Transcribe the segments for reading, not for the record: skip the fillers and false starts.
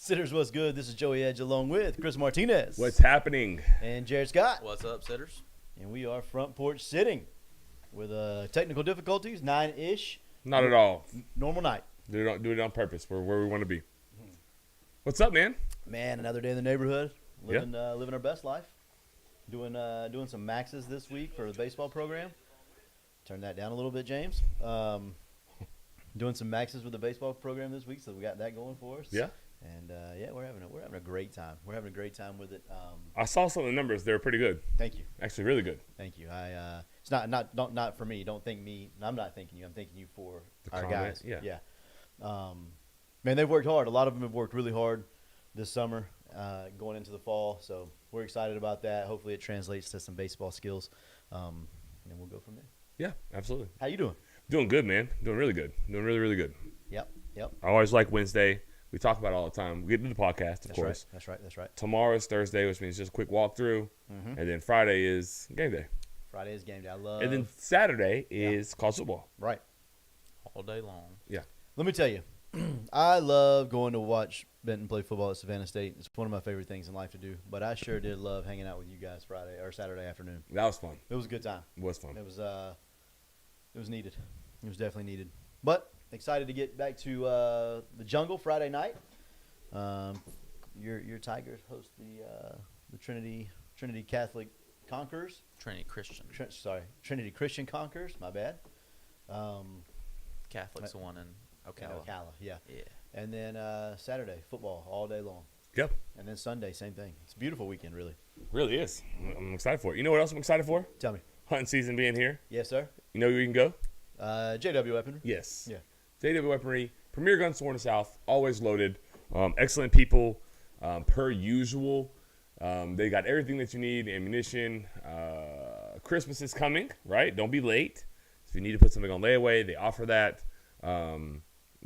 Sitters, what's good? This is Joey Edge along with Chris Martinez. What's happening? And Jared Scott. What's up, Sitters? And we are front porch sitting with technical difficulties, 9-ish. Not at all. Normal night. Do it on purpose. We're where we want to be. What's up, man? Man, another day in the neighborhood. Living our best life. Doing some maxes this week for the baseball program. Turn that down a little bit, James. Doing some maxes with the baseball program this week, so we got that going for us. Yeah. And we're having a great time. We're having a great time with it. I saw some of the numbers. They were pretty good. Thank you. Actually, really good. Thank you. It's not for me. Don't thank me. I'm not thanking you. I'm thanking you for The our comment, guys. yeah. Man, they've worked hard. A lot of them have worked really hard this summer, going into the fall. So we're excited about that. Hopefully, it translates to some baseball skills, and then we'll go from there. Yeah, absolutely. How you doing? Doing good, man. Doing really good. Doing really, really good. Yep. I always like Wednesday. We talk about it all the time. We get to the podcast, of course. That's right. Tomorrow is Thursday, which means just a quick walkthrough. Mm-hmm. And then Friday is game day. Friday is game day. I love. And then Saturday is college football. Right. All day long. Yeah. Let me tell you, I love going to watch Benton play football at Savannah State. It's one of my favorite things in life to do. But I sure did love hanging out with you guys Friday or Saturday afternoon. That was fun. It was a good time. It was fun. It was needed. It was definitely needed. But excited to get back to the jungle Friday night. Your Tigers host the Trinity Catholic Conquerors. Trinity Christian. Trinity Christian Conquerors. My bad. Catholic's the one in Ocala. Ocala, yeah. Yeah. And then Saturday football all day long. Yep. And then Sunday same thing. It's a beautiful weekend, really. Really is. I'm excited for it. You know what else I'm excited for? Tell me. Hunting season being here. Yes, sir. You know where you can go? JW Weaponry. Yes. Yeah. JW Weaponry, premier gun store in the South, always loaded. Excellent people, per usual. They got everything that you need, ammunition. Christmas is coming, right? Don't be late. If you need to put something on layaway, they offer that. You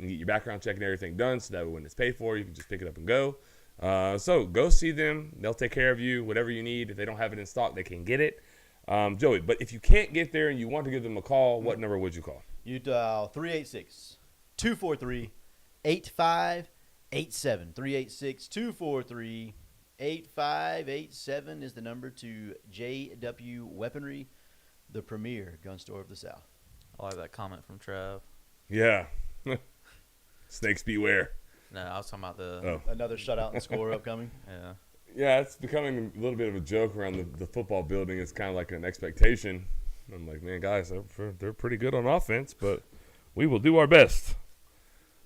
get your background check and everything done so that when it's paid for, you can just pick it up and go. So go see them. They'll take care of you, whatever you need. If they don't have it in stock, they can get it. Joey, but if you can't get there and you want to give them a call, what number would you call? You dial 386-243-8587. 386-243-8587 is the number to JW Weaponry, the premier gun store of the South. I like that comment from Trev. Yeah. Snakes beware. No, I was talking about the. Another shutout and score upcoming. Yeah. Yeah, it's becoming a little bit of a joke around the football building. It's kind of like an expectation. I'm like, man, guys, they're pretty good on offense, but we will do our best.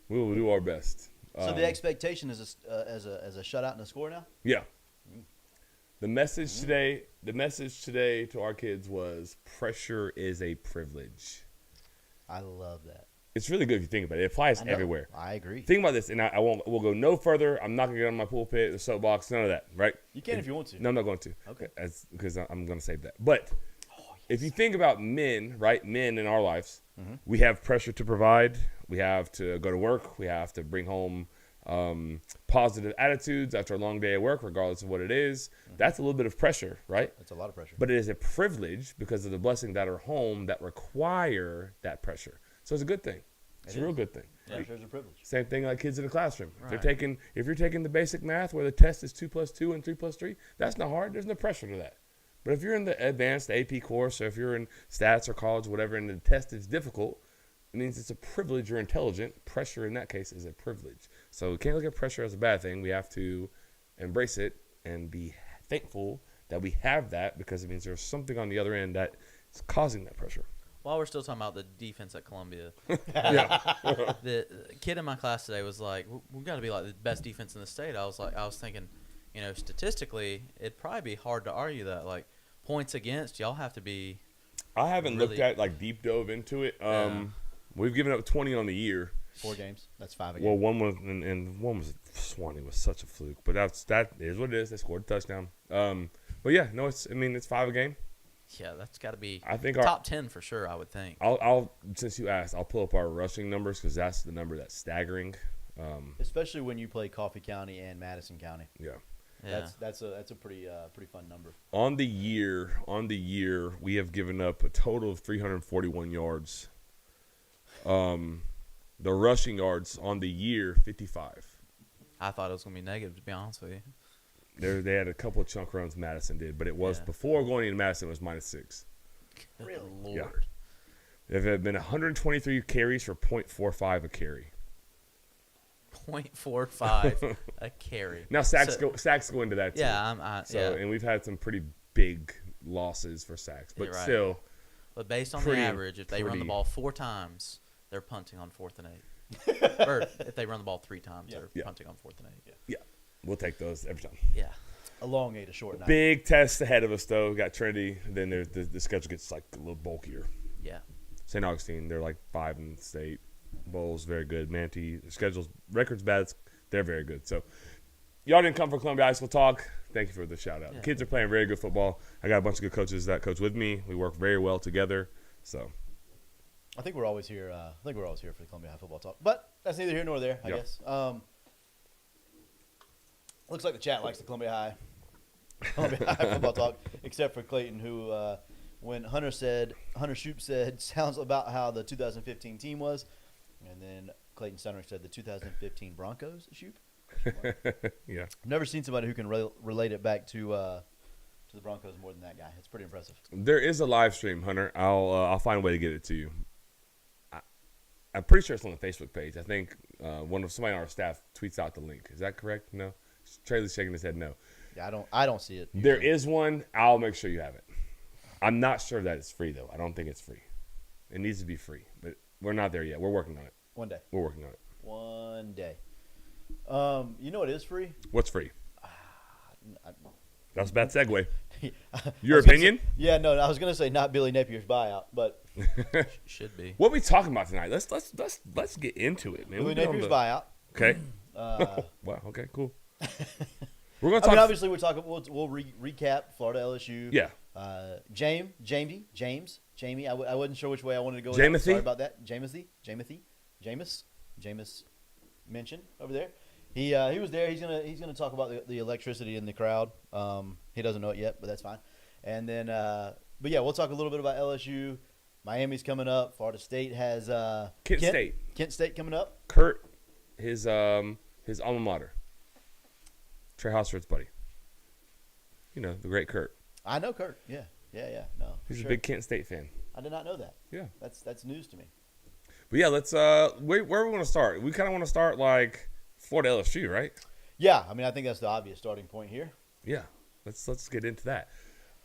We will do our best. So the expectation is as a shutout and a score now? Yeah. The message today to our kids was pressure is a privilege. I love that. It's really good if you think about it. It applies everywhere. I agree. Think about this, and we'll go no further. I'm not going to get on my pulpit, the soapbox, none of that, right? You can if you want to. No, I'm not going to. Okay. Because I'm going to save that. But if you think about men, right, men in our lives, we have pressure to provide. We have to go to work. We have to bring home positive attitudes after a long day at work, regardless of what it is. That's a little bit of pressure, right? That's a lot of pressure. But it is a privilege because of the blessing that are home that require that pressure. So it's a good thing. It's a real good thing. Yeah, pressure is a privilege. Same thing like kids in the classroom. Right. If you're taking the basic math where the test is 2 + 2 and 3 + 3, that's not hard. There's no pressure to that. But if you're in the advanced AP course, or if you're in stats or college, whatever, and the test is difficult, it means it's a privilege. You're intelligent. Pressure in that case is a privilege. So we can't look at pressure as a bad thing. We have to embrace it and be thankful that we have that, because it means there's something on the other end that is causing that pressure. While we're still talking about the defense at Columbia, Yeah. the kid in my class today was like, "We've got to be like the best defense in the state." I was thinking, statistically, it'd probably be hard to argue that. Like, points against, y'all have to be. I haven't really, looked at deep dove into it. We've given up 20 on the year. 4 games. That's 5 a game. Well, one was and one was Swanee was such a fluke, but that is what it is. They scored a touchdown. But yeah, no, it's 5 a game. Yeah, that's got to be. I think top 10 for sure. I would think. I'll since you asked, I'll pull up our rushing numbers because that's the number that's staggering. Especially when you play Coffee County and Madison County. Yeah. Yeah. That's a pretty fun number. On the year, we have given up a total of 341 yards. The rushing yards on the year, 55. I thought it was going to be negative, to be honest with you. They had a couple of chunk runs Madison did, but it was Yeah. before going into Madison, it was -6. Good Really? Lord. There have been 123 carries for .45 a carry. 0.45 a carry. Now sacks So- go into that too. Yeah, So yeah. and we've had some pretty big losses for sacks, but You're right. still, But based on pretty- the average, if they run the pretty- ball 4 times, they're punting on 4th and 8. Or if they run the ball 3 times, they're Yeah. punting on 4th and 8. yeah, we'll take those every time. Yeah. A long 8, a short 9. Big test ahead of us though. We got Trinity. Then there's the schedule gets like a little bulkier. Yeah. St. Augustine, they're like 5 in the state. Bowls very good. Manatee, their schedule's records bad. They're very good. So y'all didn't come for Columbia High School talk. Thank you for the shout out. Yeah. The kids are playing very good football. I got a bunch of good coaches that coach with me. We work very well together. So I think we're always here. For the Columbia High football talk, but that's neither here nor there, I Yeah. guess. Looks like the chat likes the Columbia High football talk, except for Clayton, who when Hunter Shoup said sounds about how the 2015 team was, and then Clayton Steinrich said the 2015 Broncos. Shoup. yeah. I've never seen somebody who can relate it back to the Broncos more than that guy. It's pretty impressive. There is a live stream, Hunter. I'll find a way to get it to you. I'm pretty sure it's on the Facebook page. I think somebody on our staff tweets out the link. Is that correct? No. Trey's shaking his head no. Yeah, I don't see it. There usually. is one. I'll make sure you have it. I'm not sure that it's free though. I don't think it's free. It needs to be free, but we're not there yet. We're working on it. One day. We're working on it. One day. You know what is free? What's free? I- That's a bad segue. I Your was gonna opinion? say- yeah, no, I was gonna say not Billy Napier's buyout, but Should be. What we talking about tonight? Let's get into it, man. Billy We've been on Napier's the- buyout. Okay. Uh, Wow. Okay. Cool. We're gonna I talk. mean, obviously, we're talking. We'll recap Florida LSU. Yeah. Jamie. I wasn't sure which way I wanted to go. with Jamesy? that. Sorry about that. Jameis mentioned over there. He was there. He's gonna talk about the electricity in the crowd. He doesn't know it yet, but that's fine. And then, but yeah, we'll talk a little bit about LSU. Miami's coming up. Florida State has Kent State. Kent State coming up. Kurt, his alma mater. Trey Hosford's buddy. You know, the great Kurt. I know Kurt. Yeah. No, for He's sure. a big Kent State fan. I did not know that. Yeah. That's news to me. But yeah, let's where we want to start. We kind of want to start like Florida LSU, right? Yeah, I mean, I think that's the obvious starting point here. Yeah. Let's get into that.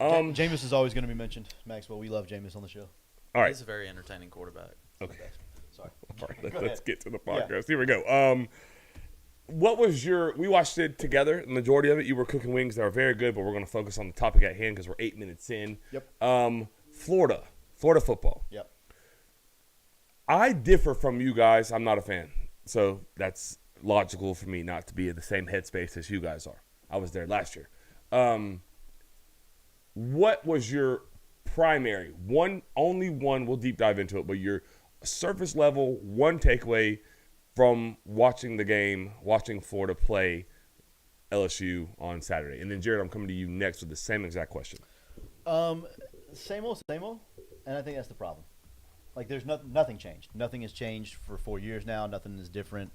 Jameis is always going to be mentioned. Maxwell, we love Jameis on the show. All right. He's a very entertaining quarterback. Okay. Sorry. All right, Go let's ahead. get to the Yeah. podcast. Here we go. What was we watched it together, the majority of it. You were cooking wings that are very good, but we're going to focus on the topic at hand because we're 8 minutes in. Yep. Florida football. Yep. I differ from you guys. I'm not a fan. So that's logical for me not to be in the same headspace as you guys are. I was there last year. What was your primary, only one, we'll deep dive into it, but your surface level, one takeaway from watching the game, watching Florida play LSU on Saturday? And then, Jared, I'm coming to you next with the same exact question. Same old, and I think that's the problem. Like, there's nothing changed. Nothing has changed for 4 years now. Nothing is different.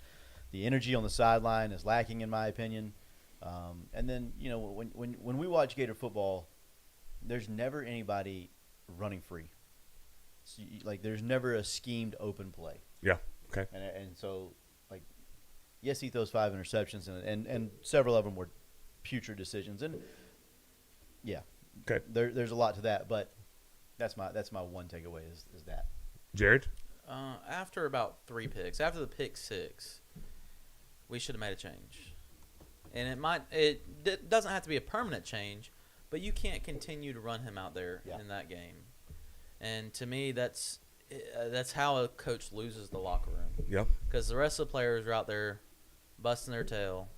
The energy on the sideline is lacking, in my opinion. And then, you know, when we watch Gator football, there's never anybody running free. So, like, there's never a schemed open play. Yeah. Okay. And so, like, yes, he throws 5 interceptions, and several of them were putrid decisions. And, yeah, Okay. there's a lot to that, but that's my one takeaway is that. Jared? After about 3 picks, after the pick 6, we should have made a change. And it doesn't have to be a permanent change, but you can't continue to run him out there Yeah. in that game. And to me, that's how a coach loses the locker room. Yep. Because the rest of the players are out there busting their tail.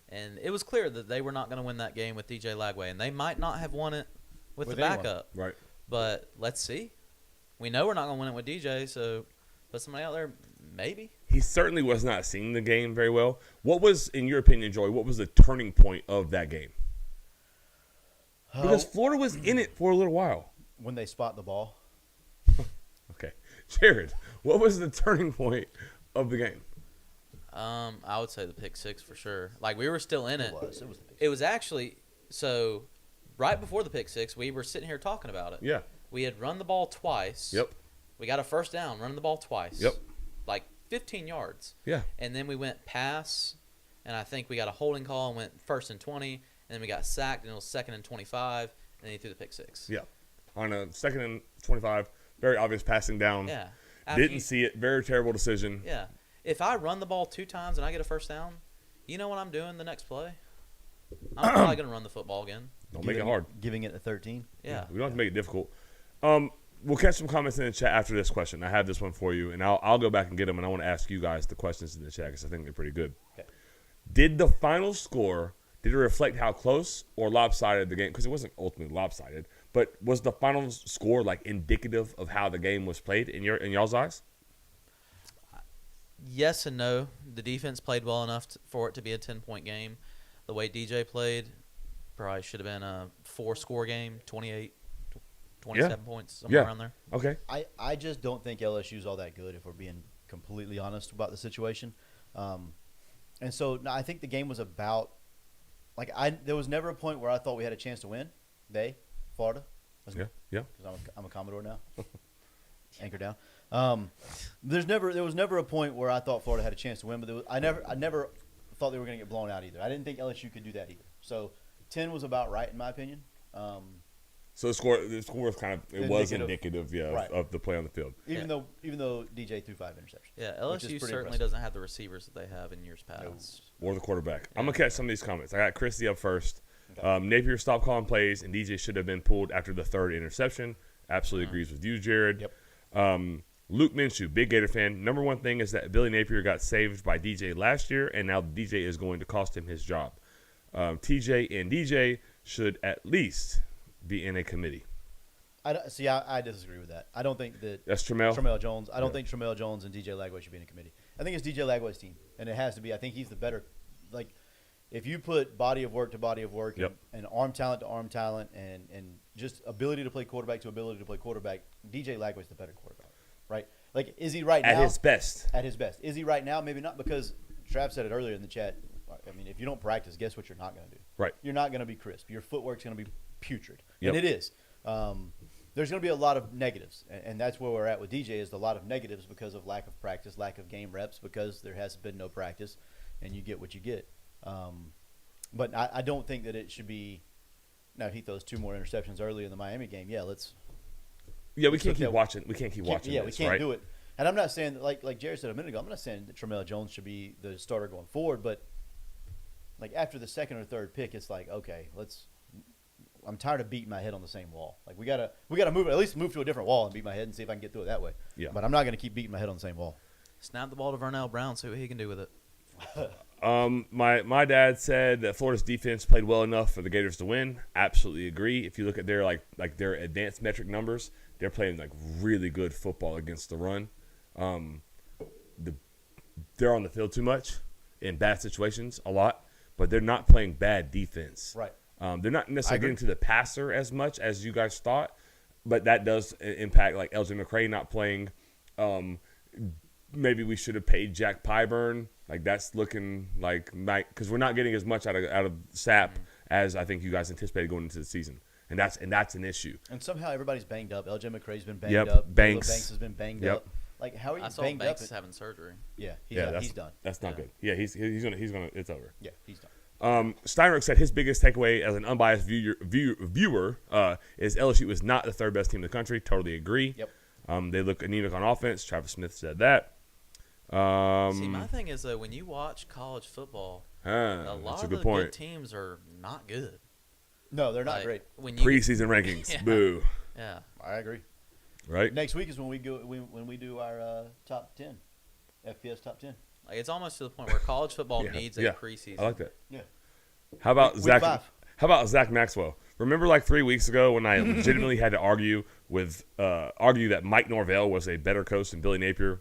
And it was clear that they were not going to win that game with DJ Lagway. And they might not have won it with the anyone. backup. Right. But let's see. We know we're not going to win it with DJ, so put somebody out there, maybe. He certainly was not seeing the game very well. What was, in your opinion, Joey, what was the turning point of that game? Because Florida was in it for a little while. When they spot the ball, Okay. Jared, what was the turning point of the game? I would say the pick six for sure. Like we were still in it. It was the big It was actually so right before the pick six. We were sitting here talking about it. Yeah. We had run the ball twice. Yep. We got a first down running the ball twice. Yep. Like 15 yards. Yeah. And then we went pass, and I think we got a holding call and went 1st and 20, and then we got sacked, and it was 2nd and 25, and then he threw the pick six. Yeah. On a 2nd and 25, very obvious passing down. Yeah. Didn't see it. Very terrible decision. Yeah. If I run the ball 2 times and I get a first down, you know what I'm doing the next play? I'm probably going to run the football again. Don't make it hard. Giving it a 13. Yeah. We don't have to make it difficult. We'll catch some comments in the chat after this question. I have this one for you, and I'll go back and get them, and I want to ask you guys the questions in the chat because I think they're pretty good. Okay. Did the final score, did it reflect how close or lopsided the game? Because it wasn't ultimately lopsided, but was the final score like indicative of how the game was played in y'all's eyes? Yes and no. The defense played well enough for it to be a 10-point game. The way DJ played probably should have been a 4-score game, 28, 27 points, somewhere around there. Okay. I just don't think LSU's all that good if we're being completely honest about the situation. And so no, I think the game was about like there was never a point where I thought we had a chance to win. Florida. Yeah. Yeah. 'Cause I'm a Commodore now. Anchor down. There was never a point where I thought Florida had a chance to win, but I never thought they were going to get blown out either. I didn't think LSU could do that either. So 10 was about right in my opinion. So the score was kind of was indicative, right. of the play on the field. Even though DJ threw 5 interceptions. Yeah, which is LSU pretty certainly impressive. doesn't have the receivers that they have in years past. Or the quarterback. I'm gonna catch some of these comments. I got Christy up first. Okay. Napier stopped calling plays, and DJ should have been pulled after the 3rd interception. Absolutely agrees with you, Jared. Yep. Luke Minshew, big Gator fan. Number one thing is that Billy Napier got saved by DJ last year, and now DJ is going to cost him his job. TJ and DJ should at least be in a committee. I disagree with that. I don't think that That's Tramel? Tramel Jones. I don't think Tramel Jones and DJ Lagway should be in a committee. I think it's DJ Lagway's team, and it has to be. I think he's the better. Like, if you put body of work to body of work, Yep. and arm talent to arm talent, and just ability to play quarterback to ability to play quarterback, DJ Lagway's the better quarterback, right? Like, is he right now? At his best. At his best. Is he right now? Maybe not, because Trav said it earlier in the chat. I mean, if you don't practice, guess what you're not going to do? Right. You're not going to be crisp. Your footwork's going to be putrid. Yep. And it is. There's going to be a lot of negatives, and that's where we're at with DJ is a lot of negatives because of lack of practice, lack of game reps, because there has been no practice, and you get what you get. But I don't think that it should be – now, he throws 2 more interceptions early in the Miami game. Yeah, let's – Yeah, we can't keep that- watching. We can't keep watching. Yeah, this, we can't right? do it. And I'm not saying that, like Jared said a minute ago, I'm not saying that Tramel Jones should be the starter going forward, but like after the 2nd or 3rd pick, it's like, okay, I'm tired of beating my head on the same wall. Like we gotta move, at least move to a different wall and beat my head and see if I can get through it that way. Yeah. But I'm not gonna keep beating my head on the same wall. Snap the ball to Vernell Brown, see what he can do with it. My dad said that Florida's defense played well enough for the Gators to win. Absolutely agree. If you look at their like their advanced metric numbers, they're playing like really good football against the run. They're on the field too much in bad situations a lot, but they're not playing bad defense. Right. They're not necessarily agree. getting to the passer as much as you guys thought, but that does impact like LJ McCray not playing. Maybe we should have paid Jack Pyburn. Like that's looking like because we're not getting as much out of Sapp as I think you guys anticipated going into the season, and that's an issue. And somehow everybody's banged up. LJ McCray's been banged Yep, up. Banks. Banks has been banged Yep. up. Like how are you I saw banged Banks up? is having surgery. Yeah, That's he's done. That's not Yeah. good. Yeah, he's gonna. It's over. Yeah, he's done. Steinrich said his biggest takeaway as an unbiased viewer is LSU is not the 3rd best team in the country. Totally agree. Yep. They look anemic on offense. Travis Smith said that. See, my thing is though, when you watch college football, a lot that's a of good the point. good teams are not good. No, they're not Like, great. When you, Preseason rankings. Yeah. Boo. yeah, I agree. Right? Next week is when we do our top 10, FPS top 10. like it's almost to the point where college football Yeah, needs a yeah. preseason. I like that. Yeah. How about Week Zach? 5. How about Zach Maxwell? Remember, like 3 weeks ago, when I legitimately had to argue that Mike Norvell was a better coach than Billy Napier, ...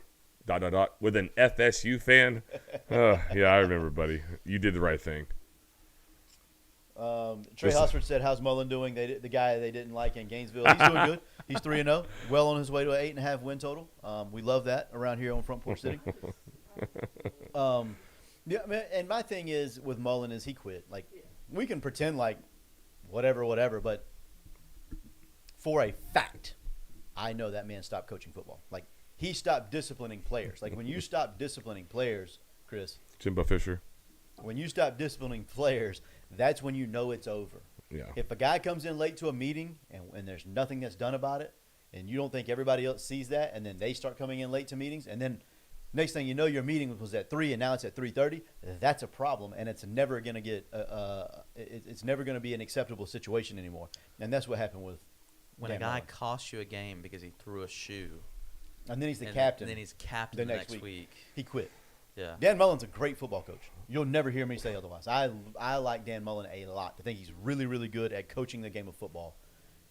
with an FSU fan. Yeah, I remember, buddy. You did the right thing. Trey Hosford said, "How's Mullen doing?" The guy they didn't like in Gainesville. He's doing good. He's 3-0, well on his way to an 8.5 win total. We love that around here on Front Porch City. Yeah, and my thing is with Mullen is he quit. Like, we can pretend like whatever, but for a fact, I know that man stopped coaching football. Like, he stopped disciplining players. Like, when you stop disciplining players, Chris, Jimbo Fisher. when you stop disciplining players, that's when you know it's over. Yeah. If a guy comes in late to a meeting and there's nothing that's done about it, and you don't think everybody else sees that, and then they start coming in late to meetings, and then next thing you know, your meeting was at 3 and now it's at 3:30. That's a problem, and it's never going to get. It's never going to be an acceptable situation anymore. And that's what happened with When Dan a guy Mullen. costs you a game because he threw a shoe, And then he's the and captain. then he's captain the the next next week. week. He quit. Yeah. Dan Mullen's a great football coach. You'll never hear me say otherwise. I like Dan Mullen a lot. I think he's really, really good at coaching the game of football.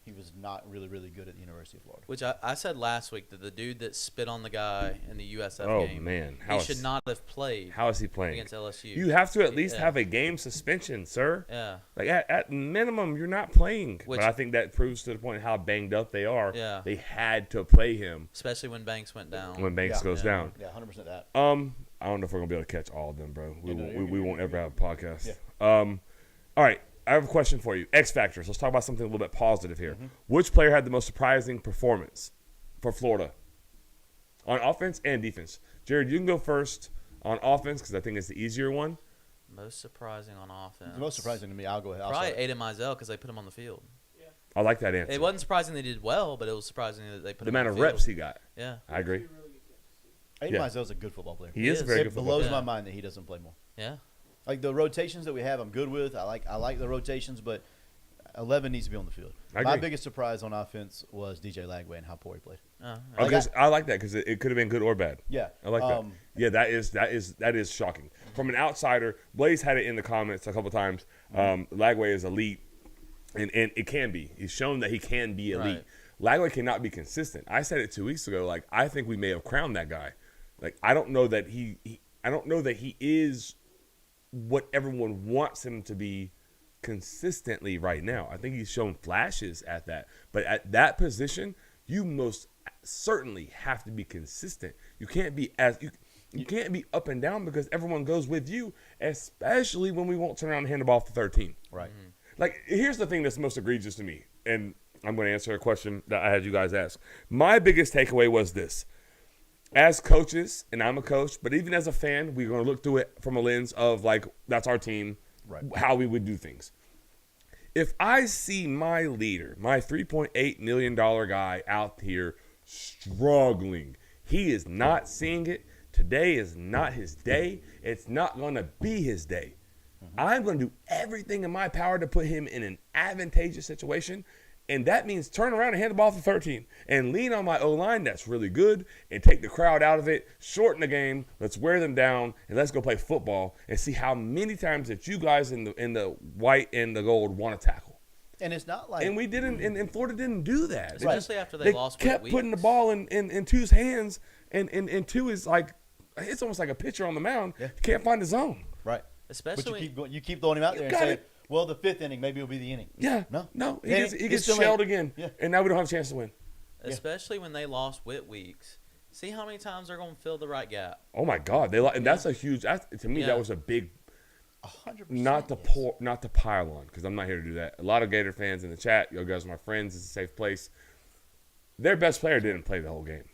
He was not really, really good at the University of Florida. Which I said last week that the dude that spit on the guy in the USF Oh, game, man. he should not have played How is he playing? against LSU. You have to at least Yeah. have a game suspension, sir. Yeah. Like at minimum, you're not playing. Which- but I think that proves to the point how banged up they are. Yeah. They had to play him Especially when Banks went down. when Banks Yeah. goes Yeah. down. Yeah, 100% that. I don't know if we're gonna be able to catch all of them, bro. We Yeah, no, won't, you're we good, won't you're ever good. have a podcast. Yeah. All right. I have a question for you. X factors. Let's talk about something a little bit positive here. Mm-hmm. Which player had the most surprising performance for Florida on offense and defense? Jared, you can go first on offense because I think it's the easier one. Most surprising on offense. The most surprising to me, I'll go ahead. I'll Probably start. Aiden Mizell because they put him on the field. I like that answer. It wasn't surprising they did well, but it was surprising that they put the him amount on of the field. reps he got. Yeah. I agree. Aiden Yeah. Mizell's a good football player. He is a is. very It good football blows player. my mind that he doesn't play more. Yeah. Like the rotations that we have, I'm good with. I like the rotations, but 11 needs to be on the field. I My agree. biggest surprise on offense was DJ Lagway and how poor he played. Yeah. Okay, I like that because it could have been good or bad. Yeah, I like that. Yeah, that is shocking. From an outsider, Blaze had it in the comments a couple times. Lagway is elite, and it can be. He's shown that he can be elite. Lagway cannot be consistent. I said it 2 weeks ago. Like, I think we may have crowned that guy. Like, I don't know that he is what everyone wants him to be consistently right now. I think he's shown flashes at that. But at that position, you most certainly have to be consistent. You can't be you can't be up and down because everyone goes with you, especially when we won't turn around and hand the ball off to 13. right. Like, here's the thing that's most egregious to me, and I'm going to answer a question that I had you guys ask. My biggest takeaway was this. As coaches, and I'm a coach, but even as a fan, we're going to look through it from a lens of, like, that's our team, Right. how we would do things. If I see my leader, my $3.8 million guy out here struggling, he is not seeing it. Today is not his day. It's not going to be his day. I'm going to do everything in my power to put him in an advantageous situation. And that means turn around and hand the ball to 13 and lean on my O-line that's really good and take the crowd out of it, shorten the game, let's wear them down, and let's go play football and see how many times that you guys in the white and the gold want to tackle. And it's not like And we didn't, and Florida didn't do that. They Especially just- after they lost kept with putting the Weeks. ball in Two's hands, and Two is like, it's almost like a pitcher on the mound. Yeah. You can't find the zone. right. Especially But when- you keep throwing him out You there and got say, it. well, the 5th inning maybe will be the inning. Yeah. No. He It gets, ain't- he it gets still shelled ain't. again, Yeah. and now we don't have a chance to win. especially when they lost with Weeks. See how many times they're going to fill the right gap. Oh my God, and that's a huge. To me, Yeah. that was a big. 100%. Not to yes. not to pile on, because I'm not here to do that. A lot of Gator fans in the chat, you guys are my friends. It's a safe place. Their best player didn't play the whole game.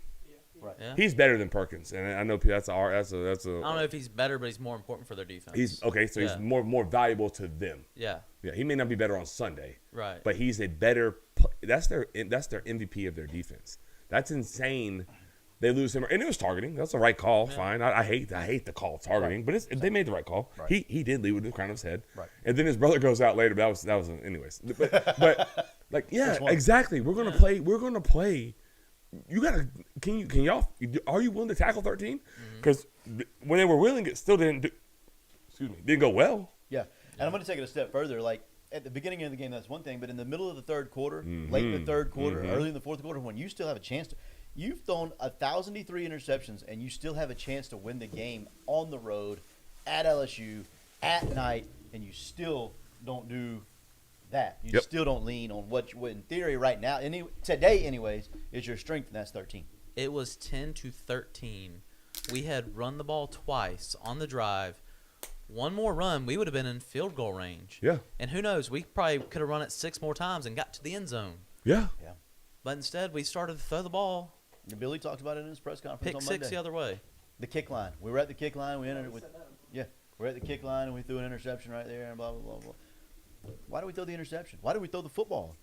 Right. Yeah. He's better than Perkins, and I know that's a. I don't know if he's better, but he's more important for their defense. He's okay, so Yeah. he's more valuable to them. Yeah. Yeah, he may not be better on Sunday, Right. but he's a better. That's their MVP of their defense. That's insane. They lose him, and it was targeting. That's the right call. Yeah. Fine. I hate the call targeting, but they made the right call. Right. He did leave with the crown of his head. Right. And then his brother goes out later. But that was anyways. But like yeah, Which one? exactly. We're gonna play. We're gonna play. You gotta. Can y'all? Are you willing to tackle 13? Because when they were willing, it still didn't. Didn't go well. Yeah. And I'm going to take it a step further. Like, at the beginning of the game, that's one thing. But in the middle of the third quarter, late in the third quarter, early in the fourth quarter, when you still have a chance to – you've thrown 1,003 interceptions, and you still have a chance to win the game on the road, at LSU, at night, and you still don't do that. You Yep. still don't lean on what in theory right now, today anyways, is your strength, and that's 13. It was 10-13 we had run the ball twice on the drive. One more run, we would have been in field goal range. Yeah. And who knows, we probably could have run it 6 more times and got to the end zone. Yeah. But instead, we started to throw the ball, Billy talked about it in his press conference pick on 6 Monday. the other way. The kick line. We were at the kick line. We entered it with, we're at the kick line and we threw an interception right there and blah blah blah blah. Why do we throw the interception? Why do we throw the football?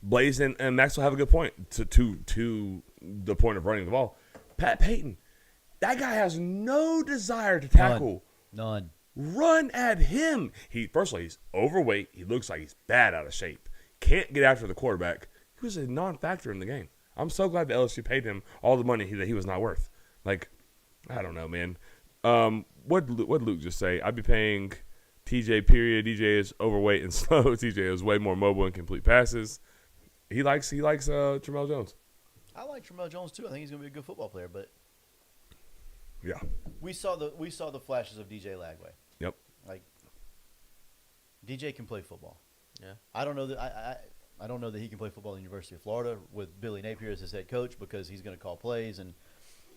Blaze and Maxwell have a good point to the point of running the ball. Pat Payton, that guy has no desire to tackle. None. Run at him. First of all, he's overweight. He looks like he's bad out of shape. Can't get after the quarterback. He was a non-factor in the game. I'm so glad that LSU paid him all the money that he was not worth. Like, I don't know, man. What Luke just say? I'd be paying TJ. Period. DJ is overweight and slow. TJ is way more mobile and complete passes. He likes Tramel Jones. I like Tramel Jones too. I think he's gonna be a good football player. But Yeah. we saw the flashes of DJ Lagway. Yep. Like DJ can play football. Yeah. I don't know that I don't know that he can play football at the University of Florida with Billy Napier as his head coach because he's going to call plays and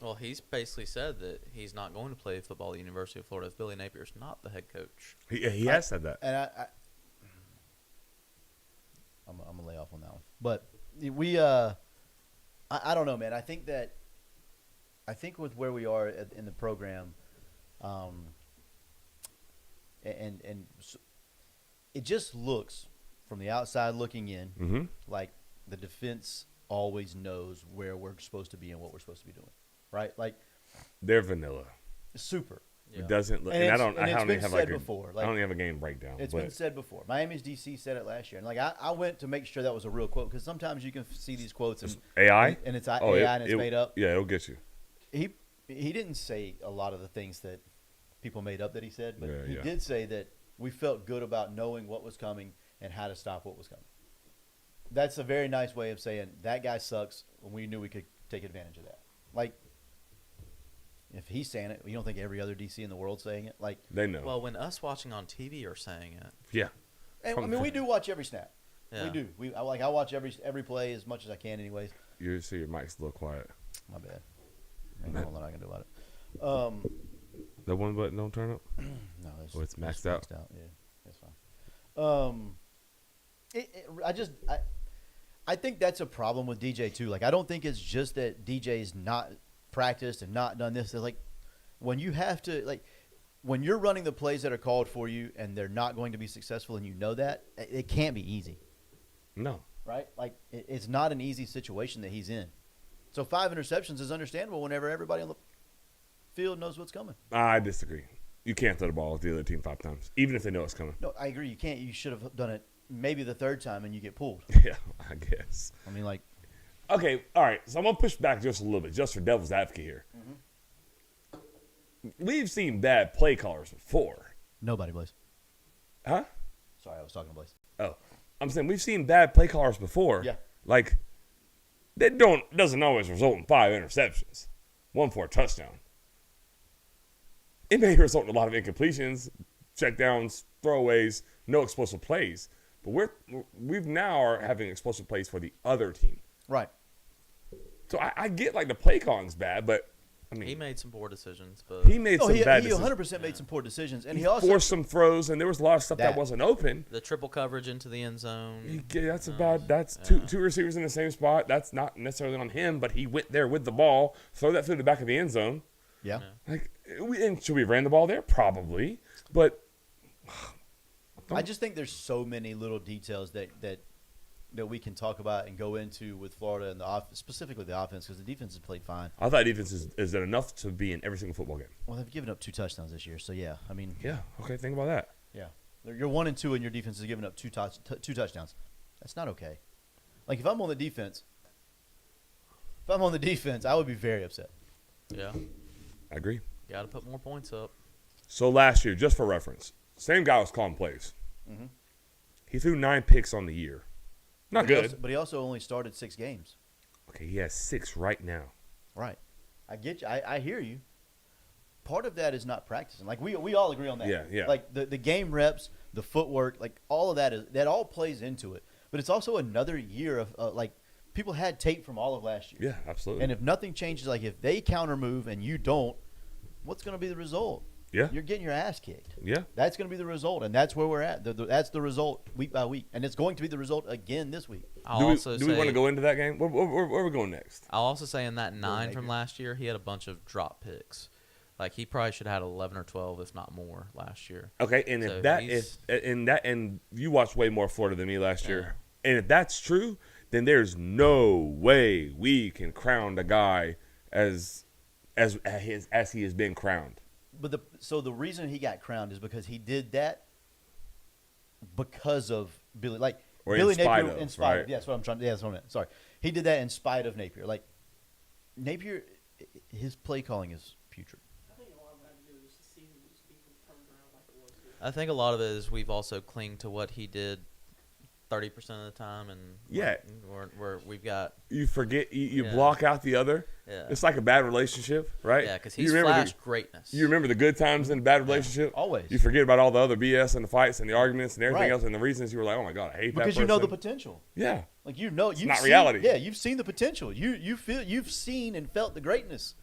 Well, he's basically said that he's not going to play football at the University of Florida if Billy Napier's not the head coach. He has said that. and I'm gonna lay off on that one. But we I don't know, man. I think with where we are in the program, and so it just looks from the outside looking in Mm-hmm. like the defense always knows where we're supposed to be and what we're supposed to be doing, right? Like They're vanilla. super. It doesn't look. And And I it's- don't. and I it's don't been even have said like before, I like- don't even have a game breakdown. It's but been said before. Miami's DC said it last year, and like I went to make sure that was a real quote because sometimes you can see these quotes and AI. and it's Oh, AI and it's made up. Yeah, it'll get you. He didn't say a lot of the things that people made up that he said, but Yeah, he yeah. did say that we felt good about knowing what was coming and how to stop what was coming. That's a very nice way of saying that guy sucks when we knew we could take advantage of that. Like, if he's saying it, you don't think every other DC in the world saying it? Like, They know. Well, when us watching on TV are saying it, yeah. and, I mean, we do watch every snap. yeah. We do. I watch every play as much as I can, anyways. You see your mic's a little quiet. My bad. Ain't nothing I can do about it. The one button don't turn up. No, it's, Oh, it's maxed out? Yeah, that's fine. I think that's a problem with DJ too. Like, I don't think it's just that DJ's not practiced and not done this. It's like when you have to, like, when you're running the plays that are called for you and they're not going to be successful, and you know that, it can't be easy, No. right? Like, it's not an easy situation that he's in. So 5 interceptions is understandable whenever everybody on the field knows what's coming. I disagree. You can't throw the ball with the other team 5 times, even if they know it's coming. No, I agree. You can't. You should have done it maybe the 3rd time and you get pulled. Yeah, I guess. I mean, like, Okay, all right. So I'm gonna push back just a little bit, just for devil's advocate here. We've seen bad play callers before, nobody, Blaze. huh? Sorry, I was talking to Blaze. Oh, I'm saying we've seen bad play callers before. Yeah. Like, that doesn't always result in 5 interceptions, 1 for a touchdown. It may result in a lot of incompletions, checkdowns, throwaways, no explosive plays. But we've now are having explosive plays for the other team. Right. So I get like the play calling's bad, but I mean He made some poor decisions, but he made No, some he bad decisions. 100% made some poor decisions, and He he also forced some throws, and there was a lot of stuff that That. wasn't open. the triple coverage into the end zone. That's about two receivers in the same spot. That's not necessarily on him, but he went there with the ball, throw that through the back of the end zone. yeah. Like, and should we have ran the ball there? Probably, but I just think there's so many little details that we can talk about and go into with Florida and specifically the offense, because the defense has played fine. I thought defense is enough to be in every single football game. Well, they've given up 2 touchdowns this year, so yeah. I mean, Yeah. Okay. Think about that. yeah. You're 1-2, and your defense is giving up 2 touchdowns. That's not okay. Like, if I'm on the defense, I would be very upset. Yeah, I agree. got to put more points up. So last year, just for reference, same guy was calling plays. Mhm. He threw 9 picks on the year. Not good. But he also only started 6 games. Okay, he has 6 right now. Right. I get you. I hear you. Part of that is not practicing. Like, we all agree on that. Yeah, yeah. Like, the game reps, the footwork, like, all of that all plays into it. But it's also another year of, like, people had tape from all of last year. Yeah, absolutely. And if nothing changes, like, if they counter move and you don't, what's going to be the result? Yeah. You're getting your ass kicked. Yeah. That's going to be the result, and that's where we're at. That's the result week by week, and it's going to be the result again this week. I'll also Do we want to say, go into that game? Where are we going next? I'll also say in that 9 from Napier. last year, he had a bunch of drop picks. Like he probably should have had 11 or 12, if not more, last year. Okay, and So and you watched way more Florida than me last year, and if that's true, then there's no way we can crown the guy as he has been crowned. But so the reason he got crowned is because he did that because of Billy, like Or Billy in spite Napier. of, In spite right? of, yeah, that's what I'm trying. Yeah, that's what I meant. Sorry, he did that in spite of Napier. Like Napier, his play calling is putrid. I think a lot of that had to do with just the season just being turned around like it was. I think a lot of it is we've also clinged to what he did 30% of the time, and Yeah. we've got You forget, you Yeah. block out the other. Yeah. It's like a bad relationship, right? yeah, because You he's remember flashed greatness. You remember the good times in a bad relationship? Always. You forget about all the other BS and the fights and the arguments and everything Right. else and the reasons you were like, oh my God, I hate that Because person. you know the potential. Yeah. Like you've not seen, reality. Yeah, you've seen the potential. You've seen and felt the greatness.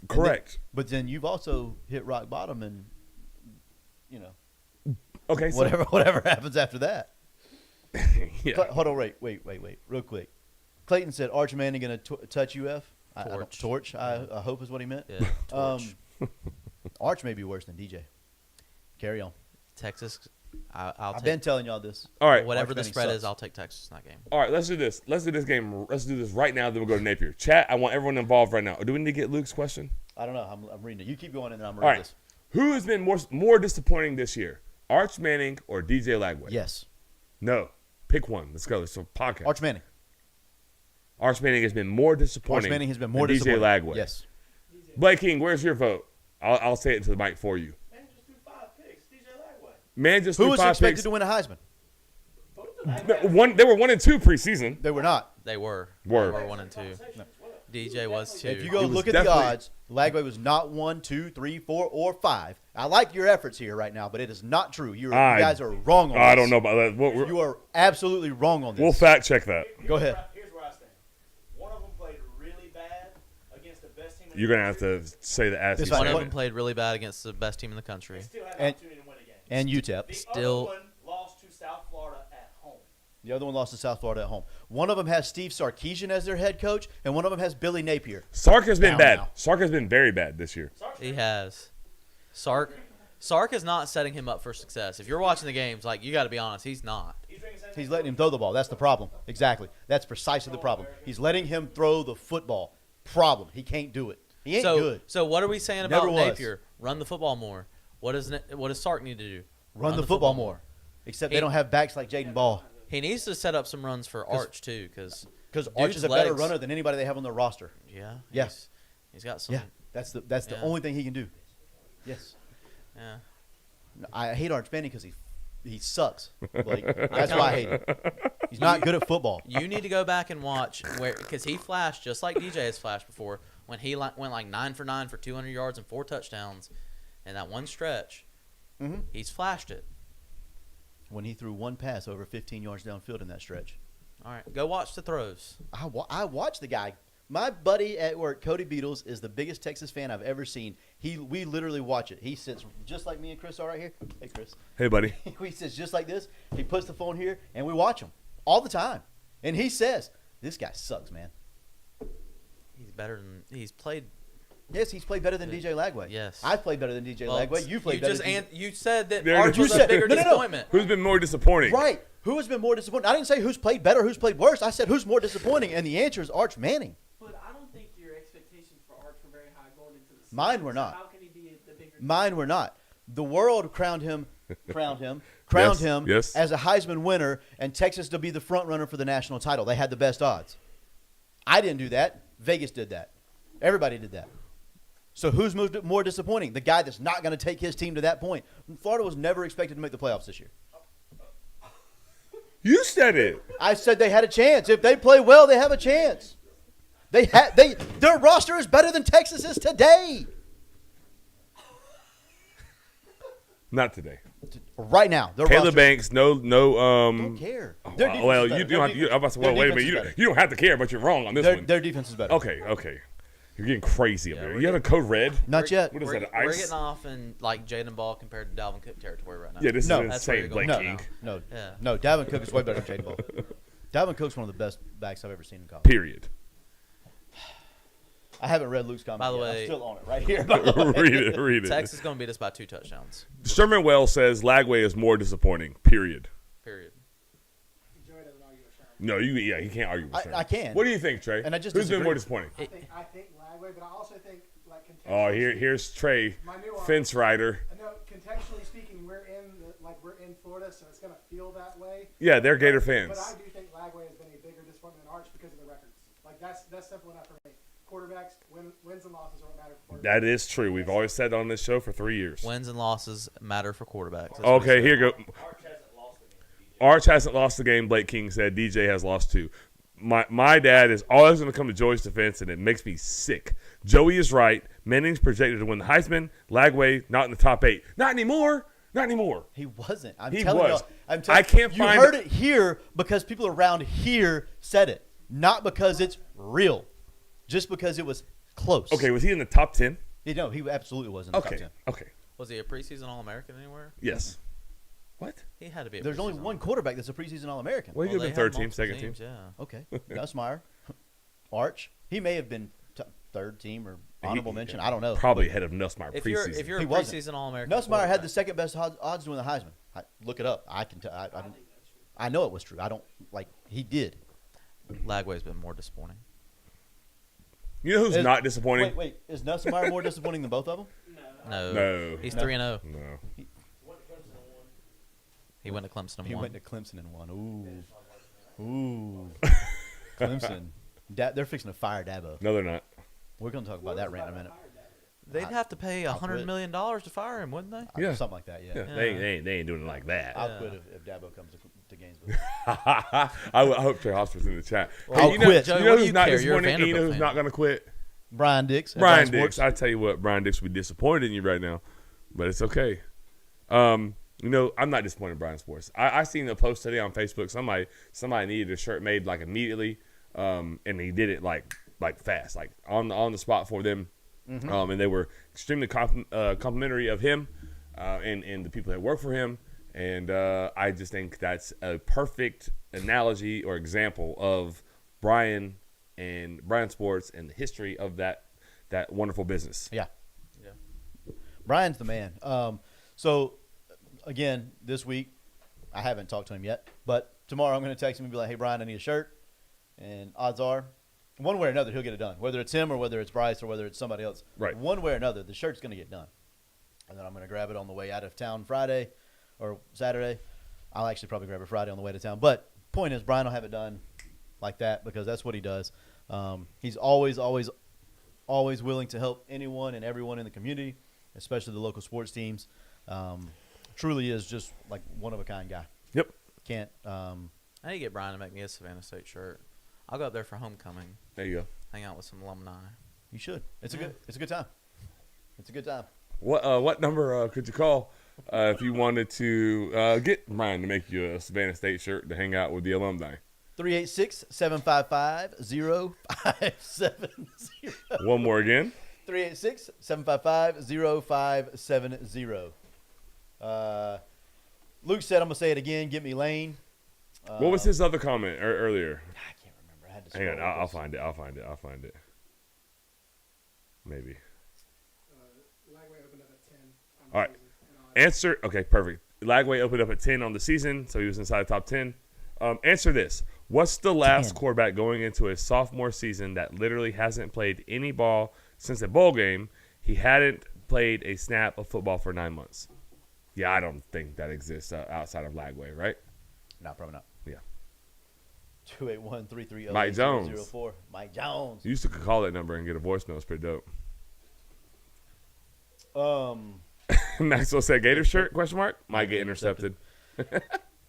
Correct. But then you've also hit rock bottom, and Okay, so whatever happens after that. yeah. Hold on, wait, real quick. Clayton said Arch Manning going to touch UF. Torch. I hope is what he meant. Yeah, torch. Arch may be worse than DJ. Carry on. Texas. I'll I've take been telling y'all this. All right. whatever Arch the Manning spread sucks. is. I'll take Texas in that game. All right, let's do this. Let's do this game. Let's do this right now, then we'll go to Napier. Chat, I want everyone involved right now. Do we need to get Luke's question? I don't know. I'm reading it. You keep going, and then I'm All reading right. this. Who has been more disappointing this year? Arch Manning or DJ Lagway? Yes, No. Pick one. Let's go. It's a podcast. Arch Manning. Arch Manning has been more disappointing. Arch Manning has been more than disappointing. DJ Lagway. Yes. Blake King, where's your vote? I'll say it into the mic for you. Man, just threw 5 picks. DJ Lagway. Man just Who threw was 5 expected picks. to win a Heisman? They were 1 and 2 preseason. They were not. They were. Were. They were 1 and 2. DJ was 2. If you go He was look at the definitely- odds, Lagway was not 1, 2, 3, 4, or 5. I like your efforts here right now, but it is not true. You guys are wrong on this. I don't know about that. You are absolutely wrong on this. We'll fact check that. Go ahead. Here's where I stand. One of them played really bad against the best team in You're the going to have country. to say the ass. This you one One said of it. them played really bad against the best team in the country. They still had an And- opportunity to win a game. And UTEP. The Still- other one lost to South Florida at home. The other one lost to South Florida at home. One of them has Steve Sarkisian as their head coach, and one of them has Billy Napier. Sark has been Down bad. now. Sark has been very bad this year. He has. Sark is not setting him up for success. If you're watching the games, like you got to be honest, he's not. He's letting him throw the ball. That's the problem. Exactly. That's precisely the problem. He's letting him throw the football. Problem. He can't do it. He ain't good. So what are we saying about Never was. Napier? Run the football more. What does Sark need to do? Run the football more. Except they don't have backs like Jaden Ball. He needs to set up some runs for Arch too, because Arch is a better legs- runner than anybody they have on their roster. yeah, Yeah. he's got some. Yeah. That's the Yeah. only thing he can do. Yes. Yeah. I hate Arch Manning because he sucks. Like, that's why I hate him. He's not good at football. You need to go back and watch because he flashed just like DJ has flashed before when he went like 9 for 9 for 200 yards and 4 touchdowns in that one stretch. Mhm. He's flashed it. When he threw one pass over 15 yards downfield in that stretch. All right, go watch the throws. I watched the guy. My buddy at work, Cody Beatles, is the biggest Texas fan I've ever seen. We literally watch it. He sits just like me and Chris are right here. Hey, Chris. Hey, buddy. He sits just like this. He puts the phone here, and we watch him all the time. And he says, "This guy sucks, man." He's played. Yes, he's played better than DJ Lagway. Yes. I've played better than DJ Lagway. You played better. You said that There it Arch is. was You a said- bigger no, no, no. disappointment. Who's been more disappointing? Right. Who has been more disappointing? I didn't say who's played better, who's played worse. I said who's more disappointing, and the answer is Arch Manning. But I don't think your expectations for Arch were very high going into the season. Mine were So not. how can he be the bigger? Mine were not. The world crowned him Yes. as a Heisman winner, and Texas to be the front runner for the national title. They had the best odds. I didn't do that. Vegas did that. Everybody did that. So who's more disappointing? The guy that's not going to take his team to that point. Florida was never expected to make the playoffs this year. You said it. I said they had a chance. If they play well, they have a chance. Their roster is better than Texas's today. Not today. Right now, their Caleb roster. Banks, no. Don't care. Their defense Well, is better. you don't have to. I'm about to say, Their well, wait a defense minute. is better. You don't have to care, but you're wrong on this one. Their defense is better. Okay. You're getting crazy up Yeah, here. we're You have a code red? Not We're- yet. What is we're, that, we're ice? getting off in like Jaden Ball compared to Dalvin Cook territory right now. Yeah, this No. is That's where insane. you're Blake going. No, King. no, Yeah. no. Dalvin Cook is way better than Jaden Ball. Dalvin Cook's one of the best backs I've ever seen in college. Period. I haven't read Luke's comment By the yet. way- I'm still on it right here. by the way. Read it. Texas is going to beat us by 2 touchdowns. Sherman Wells says Lagway is more disappointing. Period. Period. Joey doesn't argue with Sherman. No, he can't argue with I Sherman. can. What do you think, Trey? And I just Who's been disagree. more disappointing? I think Lagway, but I also think like Oh, contextually. here's Trey, My nuance. fence rider. I know contextually speaking, we're in Florida, so it's gonna feel that way. Yeah, they're Gator But fans. I do think Lagway has been a bigger disappointment than Arch because of the records. Like that's simple enough for me. Quarterbacks, wins and losses are what matter for quarterbacks. That is true. We've always said on this show for 3 years. Wins and losses matter for quarterbacks. That's what he Okay, said. here you go. Arch hasn't lost the game. Arch hasn't lost the game. Blake King said DJ has lost 2. My dad is always going to come to Joey's defense, and it makes me sick. Joey is right. Manning's projected to win the Heisman. Lagway not in the top 8. Not anymore. Not anymore. He wasn't. I'm He telling was. you. I'm I can't you find- heard it here because people around here said it, not because it's real, just because it was close. Okay, was he in the top 10? No, he absolutely was in the Okay. top 10. Okay. Was he a preseason All-American anywhere? Yes. What? He had to be. There's only one quarterback that's a preseason All-American. Well, he could they have been had third team, multiple second team. teams, Yeah. Okay, Nussmeier, Arch. He may have been third team or honorable mention. I don't know. Probably ahead of Nussmeier If preseason. you're He a wasn't. preseason All-American, Nussmeier had the quarterback, second best odds to win the Heisman. Look it up. I can tell. I know it was true. I don't like. He did. Lagway's been more disappointing. You know who's Is- not disappointing? Wait. Is Nussmeier more disappointing than both of them? No, No. he's No. 3-0. No. What Clemson won? He went to Clemson and He won. went to Clemson and won. Ooh. Clemson. They're fixing to fire Dabo. No, they're not. We're going to talk about that rant in a minute. They'd have to pay I'll $100 quit. million to fire him, wouldn't they? Yeah. Something like that, yeah. Yeah, They ain't doing it like that. I'll Yeah. quit if Dabo comes to Gainesville. I hope Trey Hosper's in the chat. I'll you know, quit. You Joey, know what do who's you not care? You're a disappointing? You know Vanderbilt who's fan. not going to quit? Brian Dix. at Brian Sports. Dix. I tell you what, Brian Dix would be disappointed in you right now, but it's okay. You know, I'm not disappointed in Brian Sports. I seen a post today on Facebook. Somebody needed a shirt made like immediately, and he did it like fast, like on the spot for them. And they were extremely complimentary of him and the people that work for him. And I just think that's a perfect analogy or example of Brian Sports and the history of that wonderful business. Yeah. Yeah. Brian's the man. So, again, this week, I haven't talked to him yet, but tomorrow I'm going to text him and be like, hey, Brian, I need a shirt. And odds are, one way or another, he'll get it done. Whether it's him or whether it's Bryce or whether it's somebody else. Right. One way or another, the shirt's going to get done. And then I'm going to grab it on the way out of town Friday or Saturday. I'll actually probably grab it Friday on the way to town. But point is, Brian will have it done like that because that's what he does. He's always willing to help anyone and everyone in the community, especially the local sports teams. Truly is just like one of a kind guy. Yep. Can't. I need to get Brian to make me a Savannah State shirt. I'll go up there for homecoming, There you go. hang out with some alumni. You should. It's a good time. It's a good time. What number could you call if you wanted to get Brian to make you a Savannah State shirt to hang out with the alumni? 386-755-0570. One more again. 386-755-0570. Luke said, I'm going to say it again. Get me Lane. What was his other comment earlier? I can't remember. I had to Hang on, scroll I'll this. find it. Maybe. Lagway opened up at 10. On All right. the season, and Answer. Okay, perfect. Lagway opened up at 10 on the season, so he was inside the top 10. Answer this. What's the last 10. quarterback going into his sophomore season that literally hasn't played any ball since a bowl game? He hadn't played a snap of football for 9 months. Yeah, I don't think that exists outside of Lagway, right? No, probably not. Yeah. 281-330-8004. Mike Jones. Mike Jones. You used to call that number and get a voicemail. It's pretty dope. Maxwell said Gator shirt, question mark? Might get intercepted. Elite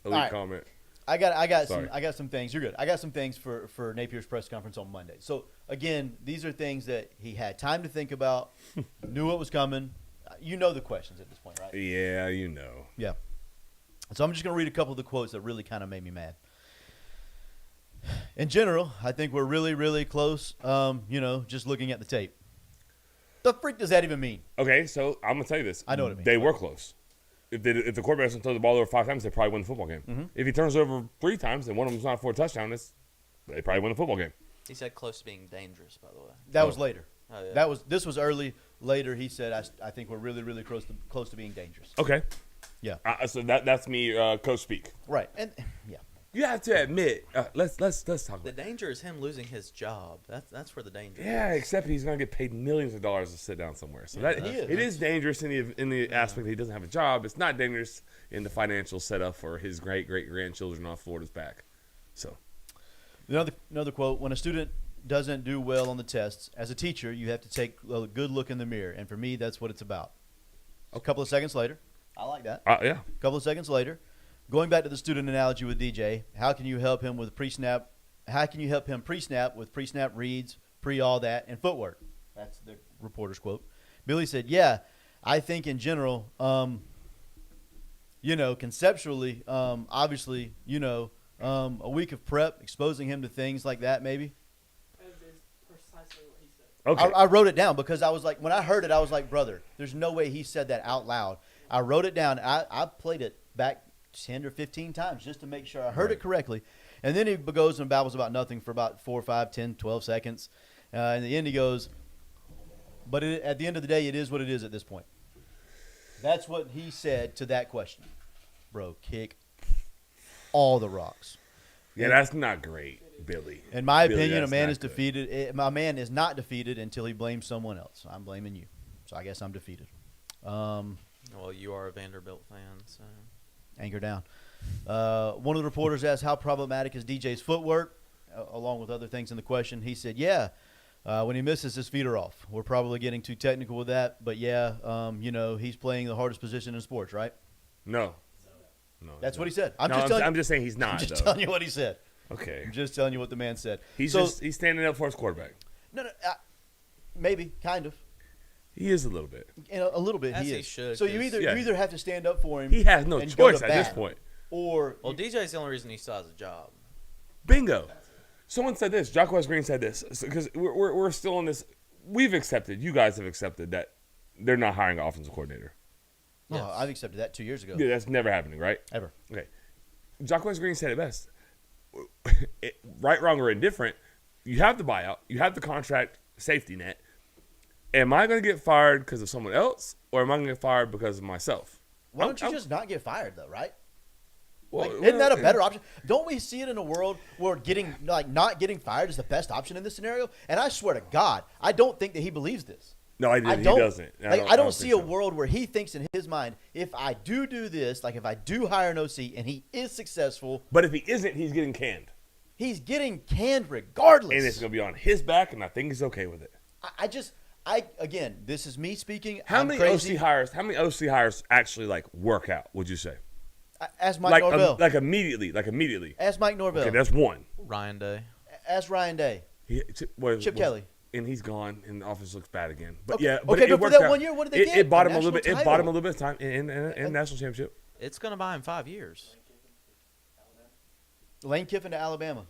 right. comment. I got Sorry. some things. You're good. I got some things for Napier's press conference on Monday. So again, these are things that he had time to think about, knew what was coming. You know the questions at this point, right? Yeah, you know. Yeah. So I'm just going to read a couple of the quotes that really kind of made me mad. In general, I think we're really, really close, just looking at the tape. The freak does that even mean? Okay, so I'm gonna tell you this. I know what it means. They were close. If the quarterback doesn't throw the ball over 5 times, they probably win the football game. Mm-hmm. If he turns it over 3 times and one of them's not for a touchdown, they probably win the football game. He said close to being dangerous, by the way. That was later. Oh, yeah. This was early. Later, he said, I think we're really, really close to being dangerous. Okay. Yeah. So that's me, coach speak. Right. And yeah. You have to admit. Let's talk about The it. danger is him losing his job. That's where the danger Yeah, is. except he's gonna get paid millions of dollars to sit down somewhere. So that he is. it is dangerous in the aspect that he doesn't have a job. It's not dangerous in the financial setup for his great grandchildren off Florida's back. So Another quote: when a student doesn't do well on the tests, as a teacher, you have to take a good look in the mirror. And for me, that's what it's about. A couple of seconds later, I like that. yeah. A couple of seconds later, going back to the student analogy with DJ, how can you help him with pre-snap? How can you help him pre-snap with pre-snap reads, pre-all that, and footwork? That's the reporter's quote. Billy said, yeah, I think in general, conceptually, obviously, a week of prep, exposing him to things like that maybe. That is precisely what he said. Okay. I wrote it down because I was like, when I heard it, I was like, brother, there's no way he said that out loud. I wrote it down. I played it back 10 or 15 times just to make sure I heard it correctly. And then he goes and babbles about nothing for about 4, 5, 10, 12 seconds. In the end, he goes, but at the end of the day, it is what it is at this point. That's what he said to that question. Bro, kick all the rocks. Yeah, that's not great, Billy. In my Billy, opinion, a that's man not is good. defeated. My man is not defeated until he blames someone else. I'm blaming you. So I guess I'm defeated. Well, you are a Vanderbilt fan, so. Anchor down. One of the reporters asked how problematic is DJ's footwork, along with other things in the question. He said, yeah, when he misses, his feet are off. We're probably getting too technical with that, but yeah, he's playing the hardest position in sports, right? No. That's what he said. I'm just saying he's not. I'm just though. telling you what he said. Okay. I'm just telling you what the man said. He's standing up for his quarterback. No, maybe, kind of. He is a little bit. A little bit, As he he is. should, So you 'cause- either have to stand up for him. He has no and go choice to at this bat, point. Or Well, DJ's the only reason he still has a job. Bingo. Someone said this. Jock West Green said this because we're still in this. We've accepted. You guys have accepted that they're not hiring an offensive coordinator. no, Yes. I've accepted that 2 years ago. Yeah, that's never happening, right? Ever. Okay. Jock West Green said it best. Right, wrong, or indifferent, you have the buyout. You have the contract safety net. Am I going to get fired because of someone else, or am I going to get fired because of myself? Why don't you I'm- just not get fired though, right? Well, Like, isn't that a well, better option? Don't we see it in a world where not getting fired is the best option in this scenario? And I swear to God, I don't think that he believes this. No, I he don't. doesn't. I don't see a think so. world where he thinks in his mind, if I do this, like if I do hire an OC and he is successful, But if he isn't, he's getting canned. he's getting canned regardless. And it's going to be on his back, and I think he's okay with it. Again, this is me speaking. How I'm many crazy. OC hires actually work out, would you say? Ask Mike Norvell. Like immediately. Ask Mike Norvell. Okay, that's one. Ryan Day. Ask Ryan Day. Chip Kelly. And he's gone, and the offense looks bad again. But Okay, yeah, but okay, it but for worked that out. 1 year, what did they get? It bought A him a little bit. national It bought him a title. little bit of time in national championship. It's going to buy him 5 years. Lane Kiffin to Alabama.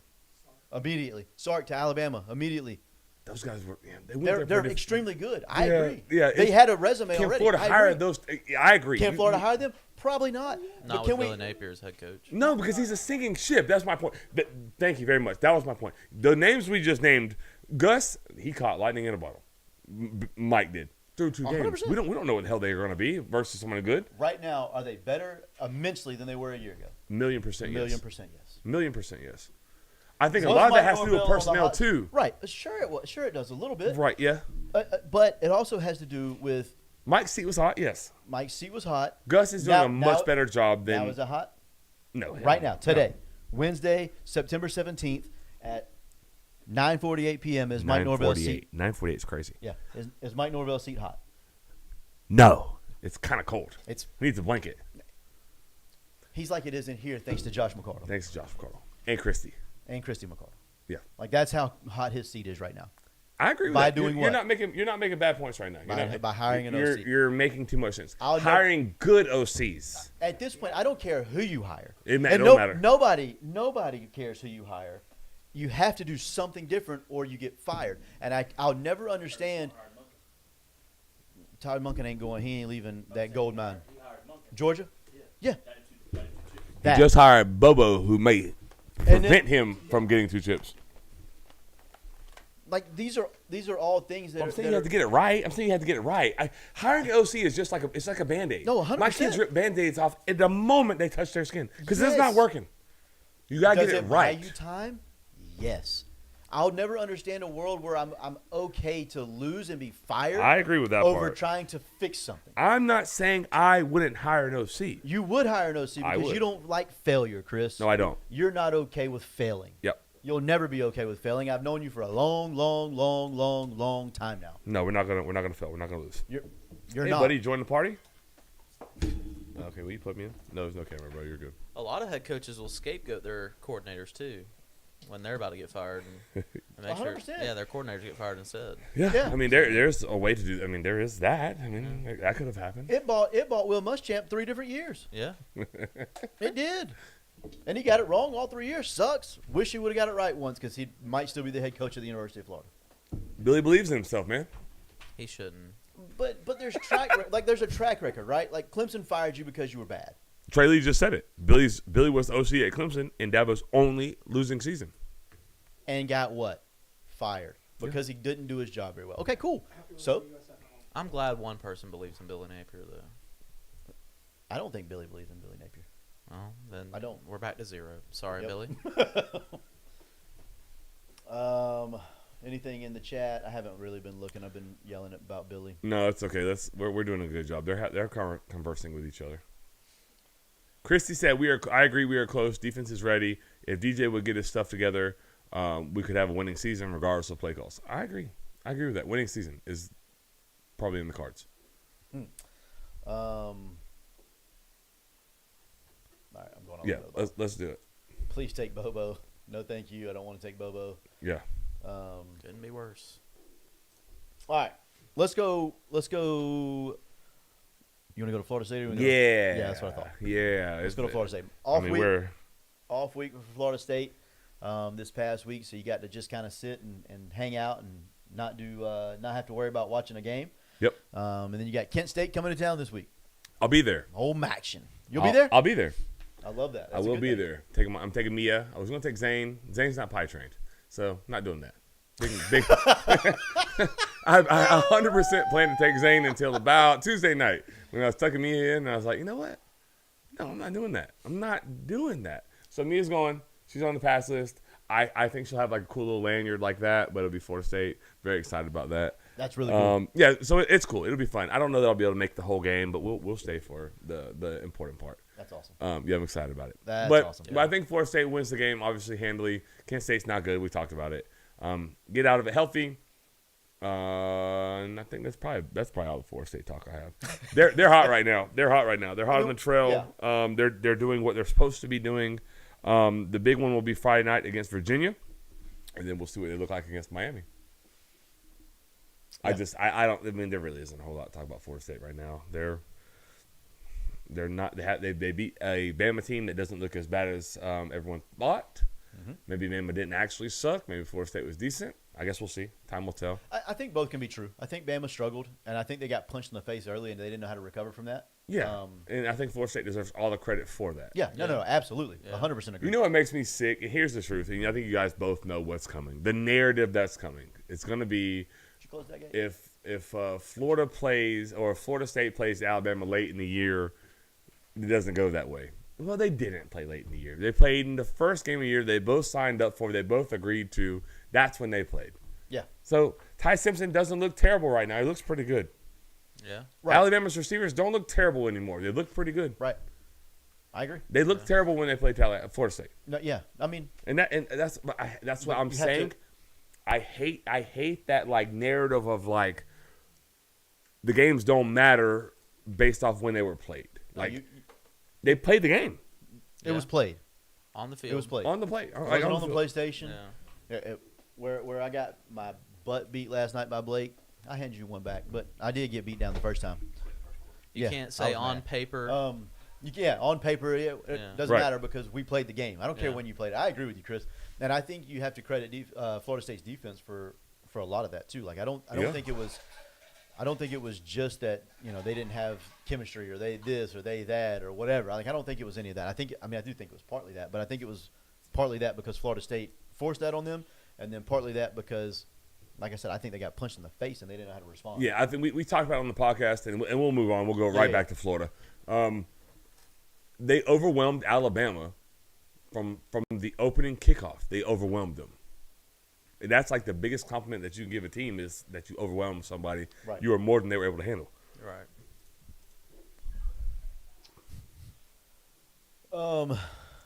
Immediately. Sark to Alabama. Immediately. Those guys were. Yeah, they went They're there for extremely good. I Yeah, agree. yeah, They it's- had a resume Can already. Florida I hire agree. those? I agree. Can Florida hire them? Probably not. Not But with can Billy we? Napier as head coach. No, because he's a sinking ship. That's my point. Thank you very much. That was my point. The names we just named, Gus, he caught lightning in a bottle. Mike did through 2 games. 100%. We don't know what the hell they're going to be versus someone good. Right now, are they better immensely than they were a year ago? Million percent yes. %, yes. Million percent yes. I think a Was lot of that Mike has to do with Norvell on the personnel hot- too. Right. Sure it does a little bit. Right. Yeah. But it also has to do with Mike's seat was hot. Yes. Mike's seat was hot. Gus is doing Now- a much now- better job than Now is it hot? no. Right now, today, Wednesday, September 17th at 9:48 p.m. is Mike Norvell's seat. 9:48 is crazy. Yeah. Is Mike Norvell's seat hot? No, it's kind of cold. It's Needs a blanket. He's like it is in here thanks to Josh McCardle Thanks to Josh McCardle and Christie. and Christy McCardle. Yeah, Like that's how hot his seat is right now. I agree with By that. doing You're what? not making bad points right now. By hiring an you're, OC. You're making too much sense. I'll Hiring good OCs. At this point, I don't care who you hire. It And don't matter. Nobody cares who you hire. You have to do something different or you get fired. And I'll never understand. Todd Monken ain't going. He ain't leaving that gold mine. He hired Monken. Georgia? Yeah. Got him two chips. That. Just hired Bobo, who may And then- prevent him from getting 2 chips. Like these are all things that I'm are, saying that you have are- to get it right. I'm saying you have to get it right. Hiring an OC is just like it's like a Band-Aid. No, 100%. My kids rip Band-Aids off at the moment they touch their skin because it's not Yes. working. You got to Does get it it right. buy you time? Yes. I'll never understand a world where I'm okay to lose and be fired I agree with that over part. trying to fix something. I'm not saying I wouldn't hire an OC. You would hire an OC I because would. you don't like failure, Chris. No, I don't. You're not okay with failing. Yep. You'll never be okay with failing. I've known you for a long time now. No, we're not gonna fail. We're not gonna lose. You're Hey, not. buddy, join the party. Okay, will you put me in? No, there's no camera, bro. You're good. A lot of head coaches will scapegoat their coordinators too when they're about to get fired and make sure 100%. their coordinators get fired instead. Yeah. I mean, there's a way to do. I mean, there is that. I mean, that could have happened. It bought Will Muschamp 3 different years. Yeah. It did. And he got it wrong all 3 years. Sucks. Wish he would have got it right once because he might still be the head coach of the University of Florida. Billy believes in himself, man. He shouldn't. But there's there's a track record, right? Like Clemson fired you because you were bad. Trey Lee just said it. Billy was the OC at Clemson in Dabo's only losing season. And got what? Fired. Because he didn't do his job very well. Okay, cool. So I'm glad one person believes in Billy Napier though. I don't think Billy believes in Billy Napier. Well, then I don't. We're back to zero. Sorry, Yep. Billy. Anything in the chat? I haven't really been looking. I've been yelling about Billy. No, it's okay. We're doing a good job. They're conversing with each other. Christy said I agree. We are close. Defense is ready. If DJ would get his stuff together, we could have a winning season regardless of play calls. I agree. I agree with that. Winning season is probably in the cards. All right, I'm going on. Yeah, to the let's do it. Please take Bobo. No, thank you. I don't want to take Bobo. Yeah. Couldn't be worse. All right, let's go. You want to go to Florida State? Or you wanna go- Yeah. Yeah, that's what I thought. Let's Yeah. go to Florida State. I mean, Off week for Florida State this past week, so you got to just kind of sit and hang out and not have to worry about watching a game. Yep. And then you got Kent State coming to town this week. I'll be there. Old Maction. You'll be there? I'll be there. I love that. I That's a will good be thing. there. I'm taking Mia. I was going to take Zane. Zane's not pie trained, so not doing that. I 100% plan to take Zane until about Tuesday night when I was tucking Mia in, and I was like, you know what? No, I'm not doing that. I'm not doing that. So Mia's going. She's on the pass list. I think she'll have like a cool little lanyard like that, but it'll be Florida State. Very excited about that. That's really cool. Yeah, so it's cool. It'll be fun. I don't know that I'll be able to make the whole game, but we'll stay for the important part. That's awesome. Yeah, I'm excited about it. That's but, awesome. But I think Florida State wins the game, obviously handily. Kent State's not good. We talked about it. Get out of it healthy. And I think that's probably all the Florida State talk I have. They're hot right now. They're hot on the trail. Yeah. They're doing what they're supposed to be doing. The big one will be Friday night against Virginia, and then we'll see what they look like against Miami. Yeah. I mean, there really isn't a whole lot to talk about Florida State right now. They're not. They beat a Bama team that doesn't look as bad as everyone thought. Mm-hmm. Maybe Bama didn't actually suck. Maybe Florida State was decent. I guess we'll see. Time will tell. I think both can be true. I think Bama struggled, and I think they got punched in the face early, and they didn't know how to recover from that. Yeah, and I think Florida State deserves all the credit for that. Yeah, no, absolutely. Yeah. 100% agree. You know what makes me sick? Here's the truth, and I think you guys both know what's coming. The narrative that's coming. It's going to be Did you close that gate? if Florida plays or if Florida State plays Alabama late in the year, it doesn't go that way. Well, they didn't play late in the year. They played in the first game of the year. They both signed up for. They both agreed to. That's when they played. Yeah. So Ty Simpson doesn't look terrible right now. He looks pretty good. Yeah. Right. Alabama's receivers don't look terrible anymore. They look pretty good. Right. I agree. They looked terrible when they played Florida State. No, yeah. I mean, And that's what But I'm you have to- saying. I hate that like narrative of like the games don't matter based off when they were played. no, Like they played the game it was played. On the field. It was played. on the play. It wasn't on the field. PlayStation. Yeah. Where I got my butt beat last night by Blake, I handed you one back, but I did get beat down the first time. You Yeah, can't I say was on mad. paper. On paper, it Yeah. doesn't Right. matter because we played the game. I don't care Yeah. when you played it. I agree with you, Chris. And I think you have to credit Florida State's defense for a lot of that too. Like I don't Yeah. think it was. I don't think it was just that they didn't have chemistry or they this or they that or whatever. I don't think it was any of that. I do think it was partly that, but I think it was partly that because Florida State forced that on them, and then partly that because, like I said, I think they got punched in the face and they didn't know how to respond. Yeah, I think we talked about it on the podcast, and we'll move on. We'll go right back to Florida. They overwhelmed Alabama from the opening kickoff. They overwhelmed them. And that's like the biggest compliment that you can give a team is that you overwhelm somebody. Right. You are more than they were able to handle. Right.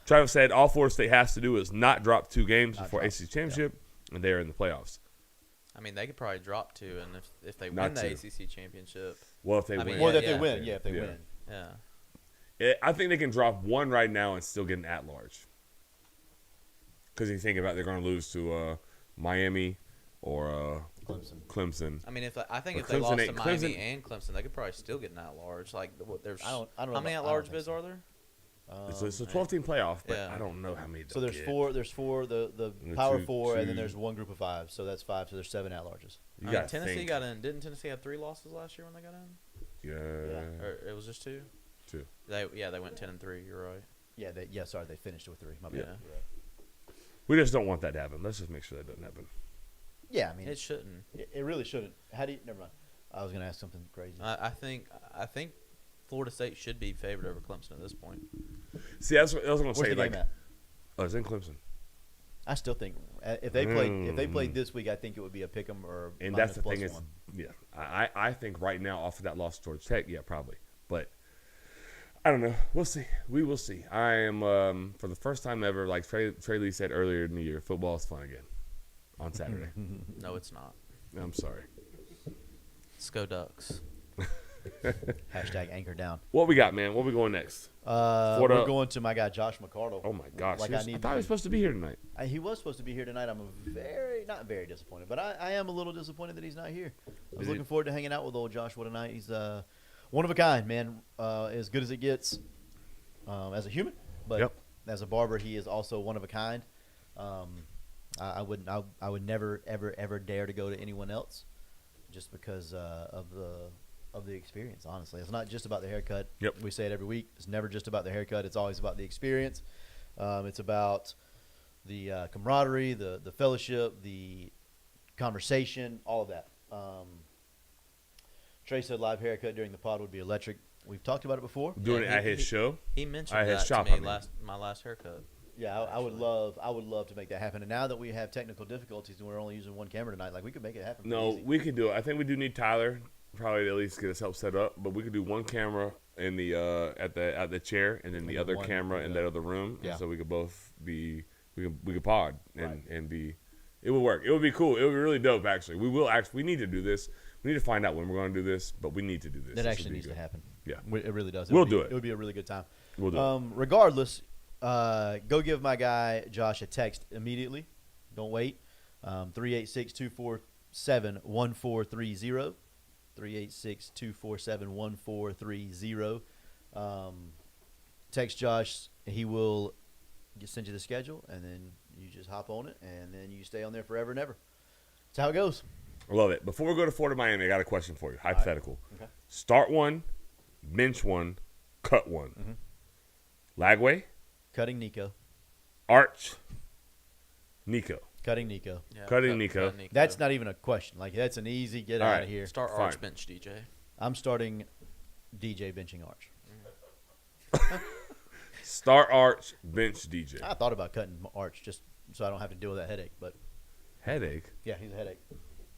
Travis said all Florida State has to do is not drop 2 games before drop. ACC championship, and they're in the playoffs. I mean, they could probably drop 2, and if they Not win the 2. ACC championship, Well, if they I mean, win. Or Yeah, if they win. Yeah, if they Yeah. win. yeah. I think they can drop 1 right now and still get an at-large. Because you think about they're going to lose to Miami or Clemson. I mean, I think But if they Clemson lost to ain't- Miami Clemson- and Clemson, they could probably still get an at-large. Like, there's I don't know how many about- at-large I don't bids think are there? It's a 12-team playoff, but Yeah. I don't know how many. So they'll there's get. 4. There's 4. The And Power two- 4, and then two- there's one group of 5. So that's 5. So there's 7 at-larges. You I mean, gotta Tennessee think. got in. Didn't Tennessee have 3 losses last year when they got in? Yeah. Or it was just 2? 2. They went 10-3. You're right. Yeah. Sorry, they finished with 3. My bad. Yeah. You're right. We just don't want that to happen. Let's just make sure that doesn't happen. Yeah, I mean, It shouldn't. it really shouldn't. Never mind. I was going to ask something crazy. I think Florida State should be favored over Clemson at this point. See, that's what I was going to Where's say. the Like, game at? oh, it's in Clemson. I still think if they played this week, I think it would be a pick 'em or And minus that's the thing plus is, 1. yeah, I think right now off of that loss to Georgia Tech, yeah, probably. But I don't know. We'll see. We will see. I am, for the first time ever, like Trey Lee said earlier in the year, football is fun again on Saturday. No, it's not. I'm sorry. Let's go Ducks. Hashtag anchor down. What we got, man? What we going next? Florida- We're going to my guy Josh McCardle. Oh, my gosh. Like I thought he was supposed to be here tonight. He was supposed to be here tonight. I'm not very disappointed, but I am a little disappointed that he's not here. I was Is looking it- forward to hanging out with old Joshua tonight. He's one of a kind, man. As good as it gets as a human, but Yep. as a barber, he is also one of a kind. I would never ever dare to go to anyone else, just because of the experience. Honestly, it's not just about the haircut. Yep. We say it every week. It's never just about the haircut. It's always about the experience. It's about the camaraderie, the fellowship, the conversation, all of that. Trey said live haircut during the pod would be electric. We've talked about it before. Doing Yeah, it at his show. He mentioned At his that shop, to I me mean. my last haircut. Yeah, I would Actually. love to make that happen. And now that we have technical difficulties and we're only using one camera tonight, like we could make it happen. No, pretty easy. we could do it. I think we do need Tyler probably to at least get us help set up. But we could do one camera in the at the chair, and then the then other one camera in in the- that other room, Yeah. and so we could both be we could pod and Right. and be. It would work. It would be cool. It would be really dope. Actually, we need to do this. We need to find out when we're going to do this, but we need to do this. That This would actually be needs to good. happen. Yeah. It really does. We'll would do be- it. It would be a really good time. We'll do it. Regardless, go give my guy Josh a text immediately. Don't wait. 386-247-1430. 386-247-1430. Text Josh. He will send you the schedule, and then you just hop on it, and then you stay on there forever and ever. That's how it goes. I love it. Before we go to Florida, Miami, I got a question for you. Hypothetical. Okay. Start one, bench one, cut one. Mm-hmm. Lagway, Cutting Nico. Arch, Nico. Cutting Nico. Yeah, Cutting Nico. That's not even a question. Like, that's an easy get All out right. of here. Start Fine. Arch bench, DJ. I'm starting DJ benching Arch. Start Arch, bench DJ. I thought about cutting Arch just so I don't have to deal with that headache, but Headache. yeah, he's a headache.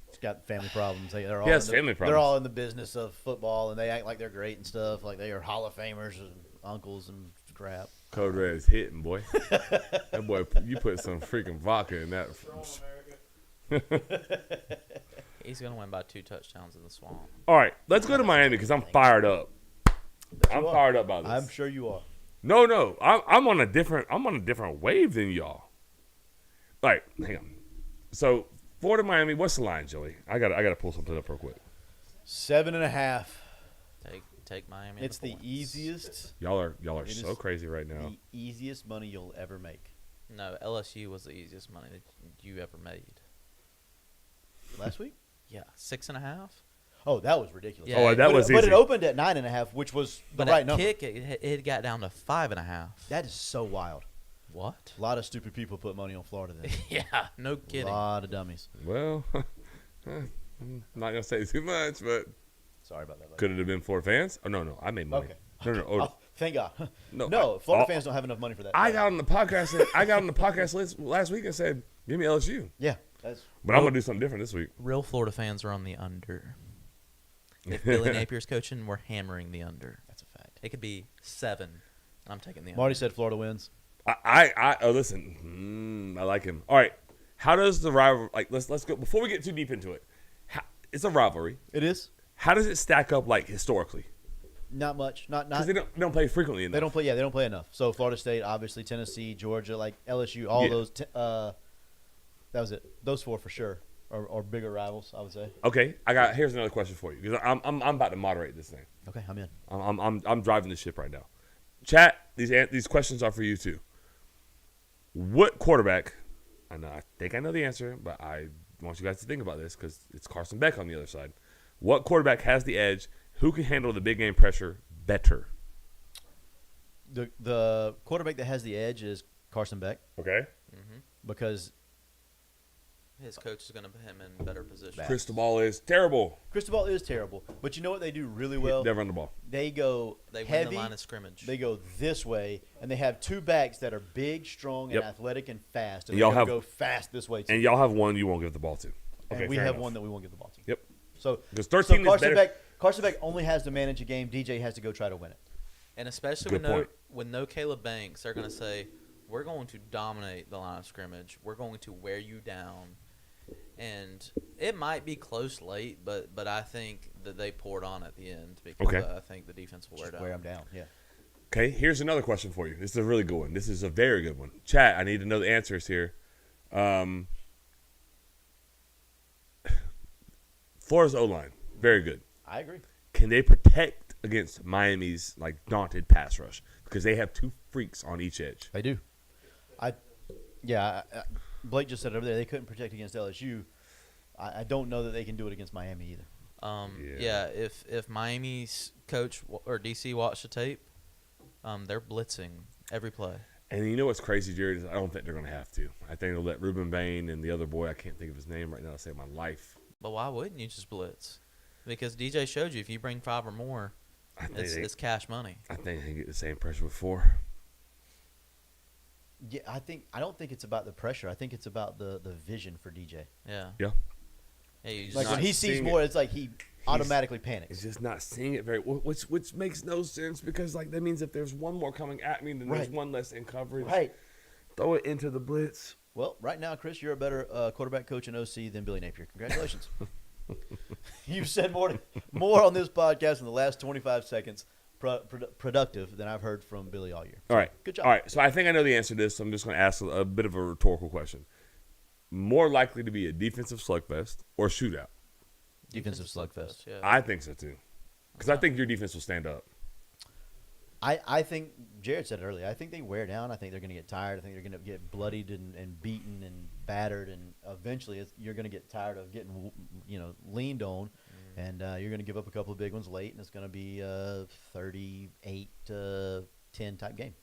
He's got family problems. They're all He has in the- family They're problems. all in the business of football, and they act like they're great and stuff. Like they are Hall of Famers and uncles and crap. Code Red is hitting, boy. That boy, you put some freaking vodka in that. He's gonna win by 2 touchdowns in the swamp. All right, let's go to Miami because I'm fired up. I'm You are. fired up about this. I'm sure you are. No, I'm on a different wave than y'all. All right, hang on. So Florida, Miami, what's the line, Joey? I gotta pull something up real quick. 7.5. Take Miami. It's the points. easiest, Y'all are It so is crazy right now. the easiest money you'll ever make. No, LSU was the easiest money that you ever made. Last week? Yeah, 6.5. Oh, that was ridiculous. Yeah. Oh, that was But easy. it opened at 9.5, which was the But right that number. kick, it got down to 5.5. That is so wild. What? A lot of stupid people put money on Florida then. Yeah, no A kidding. lot of dummies. Well, I'm not gonna say too much, but Sorry about that. buddy. could it have been Florida fans? Oh no, I made money. Okay. No. Oh, thank God. No, No, I- Florida all- fans don't have enough money for that. I got on the podcast. I got on the podcast list last week and said, "Give me LSU," Yeah, that's but I'm gonna do something different this week. Real Florida fans are on the under. If Billy Napier's coaching, we're hammering the under. a fact. It could be 7. I'm taking the under. Marty said Florida wins. Oh listen, I like him. All right, how does the rival like? Let's go before we get too deep into it. It's a rivalry. It is How does it stack up like historically? not much. Not Because they don't play frequently enough. They don't play. Yeah, they don't play enough. So Florida State, obviously Tennessee, Georgia, like LSU, all Yeah. those. That was it. Those four for sure are bigger rivals. I would say. Okay, here's another question for you because I'm about to moderate this thing. Okay, I'm in. I'm driving the ship right now. Chat, these questions are for you too. What quarterback? I think I know the answer, but I want you guys to think about this because it's Carson Beck on the other side. What quarterback has the edge? Who can handle the big game pressure better? The quarterback that has the edge is Carson Beck Okay. because His coach is going to put him in better position. Cristobal is terrible. Cristobal is terrible. But you know what they do really well? They run the ball. They go They win heavy. the line of scrimmage. They go this way, and they have two backs that are big, strong, and Yep. athletic and fast. And And y'all they're gonna have- go fast this way too. And y'all have one you won't give the ball to. And Okay, we fair have enough. one that we won't give the ball to. Yep. So Because 13 is Carson better. Carson Beck only has to manage a game. DJ has to go try to win it. And especially Good point. with no Caleb Banks, they're going to say, we're going to dominate the line of scrimmage. We're going to wear you down. And it might be close late, but I think that they poured on at the end because Okay. I think the defense will wear Just down. wear them down. Yeah. Okay, here's another question for you. This is a really good one. This is a very good one. Chat, I need to know the answers here. Florida's O-line, very good. I agree. Can they protect against Miami's like daunted pass rush? Because they have two freaks on each edge. They do. Blake just said it over there. They couldn't protect against LSU. I don't know that they can do it against Miami either. Yeah, if Miami's coach or DC watch the tape, they're blitzing every play. And you know what's crazy, Jared, is I don't think they're going to have to. I think they'll let Ruben Bain and the other boy, I can't think of his name right now, save my life. But why wouldn't you just blitz? Because DJ showed you if you bring 5 or more, I think it's cash money. I think they get the same pressure with 4. Yeah, I don't think it's about the pressure. I think it's about the vision for DJ. Yeah. Yeah. Hey, you just Like when he sees seeing more, it's like he automatically It's panics. just not seeing it very which makes no sense because like that means if there's one more coming at me, then there's Right. one less in coverage. Right. Throw it into the blitz. Well, right now, Chris, you're a better quarterback coach and OC than Billy Napier. Congratulations. You've said more on this podcast in the last 25 seconds productive than I've heard from Billy all year. All right. Good job. All right. So I think I know the answer to this. So I'm just going to ask a bit of a rhetorical question. More likely to be a defensive slugfest or shootout? Defensive slugfest. Yeah. I think so too. Because I think your defense will stand up. I think Jared said it earlier. I think they wear down. I think they're going to get tired. I think they're going to get bloodied and beaten and battered, and eventually you're going to get tired of getting leaned on, and you're going to give up a couple of big ones late, and it's going to be a 38-10 type game.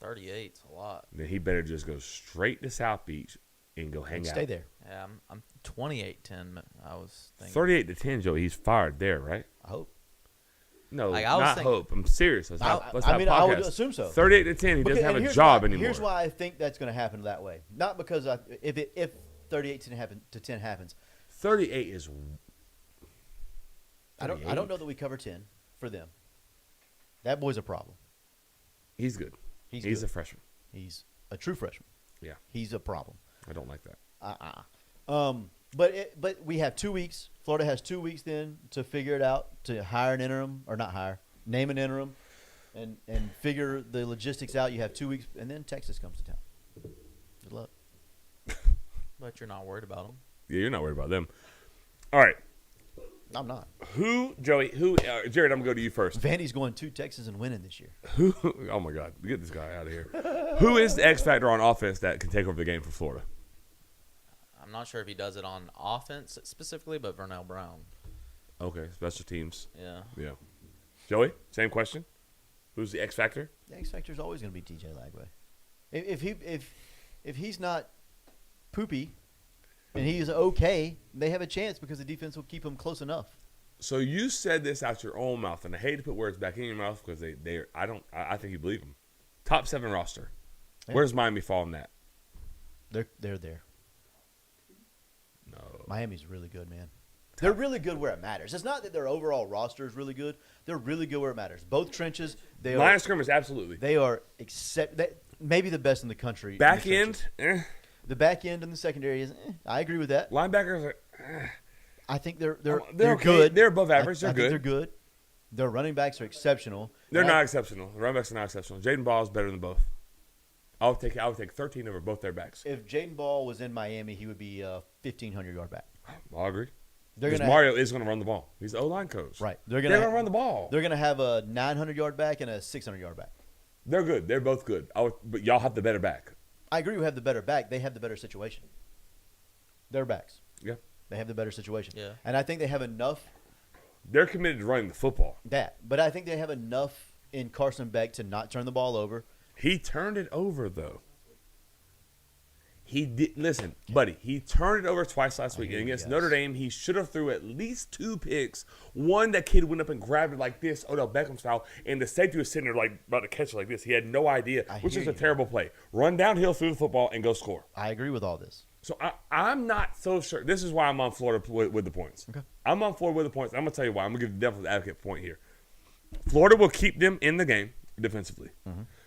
38's a lot. Then he better just go straight to South Beach and go hang And out. stay there. Yeah, I'm 28-10. I was thinking. 38-10, Joey. He's fired there, right? I hope. No, Like, I was not thinking- hope. I'm serious. Let's have I would podcast. assume so. 38-10. He doesn't have And a here's job why, anymore. Here's why I think that's going to happen that way. Not because if 38-10 happens, 38 is. I don't know that we cover 10 for them. That boy's a problem. He's good. He's He's good. a freshman. He's a true freshman. Yeah. He's a problem. I don't like that. But we have 2 weeks. Florida has 2 weeks then to figure it out, to hire an interim, or not hire, name an interim, and figure the logistics out. You have 2 weeks, and then Texas comes to town. Good luck. But you're not worried about them. Yeah, you're not worried about them. All right. I'm not. Joey, Jared, I'm going to go to you first. Vandy's going to Texas and winning this year. Oh, my God. Get this guy out of here. Who is the X factor on offense that can take over the game for Florida? I'm not sure if he does it on offense specifically, but Vernell Brown. Okay, special teams. Yeah. Yeah. Joey, same question. Who's the X factor? The X factor is always going to be DJ Lagway. If he's not poopy and he's okay, they have a chance because the defense will keep him close enough. So you said this out your own mouth, and I hate to put words back in your mouth because I think you believe them. Top 7 roster. Yeah. Where's Miami fall in that? They're there. No. Miami's really good, man. They're really good where it matters. It's not that their overall roster is really good. They're really good where it matters. Both trenches, they Line are of scrimmage, absolutely. they are maybe the best in the country. in the Back trenches. end, The back end and the secondary is. I agree with that. linebackers are. I think they're They're okay. good. They're above average. They're I think good. they're good. Their running backs are exceptional. They're And I- not exceptional. The running backs are not exceptional. Jaden Ball is better than both. I would take 13 over both their backs. If Jaden Ball was in Miami, he would be a 1,500-yard back. I'll agree. They're Because gonna Mario is going to run the ball. He's the O-line coach. right. They're going to run the ball. They're gonna have a 900-yard back and a 600-yard back. They're good. They're both good. But y'all have the better back. I agree. We have the better back. They have the better situation. Their backs. Yeah. They have the better situation. Yeah. And I think they have enough They're committed to running the football. but I think they have enough in Carson Beck to not turn the ball over. He turned it over, though. He did. Listen, buddy, he turned it over twice last week. hear And you against guys. Notre Dame, he should have threw at least 2 picks. One, that kid went up and grabbed it like this, Odell Beckham style, and the safety was sitting there like about to catch it like this. He had no idea, I which hear is a you. terrible play. Run downhill through the football and go score. I agree with all this. So I'm not so sure. This is why I'm on Florida with the points. Okay. I'm on Florida with the points. I'm going to tell you why. I'm going to give the devil's advocate point here. Florida will keep them in the game defensively.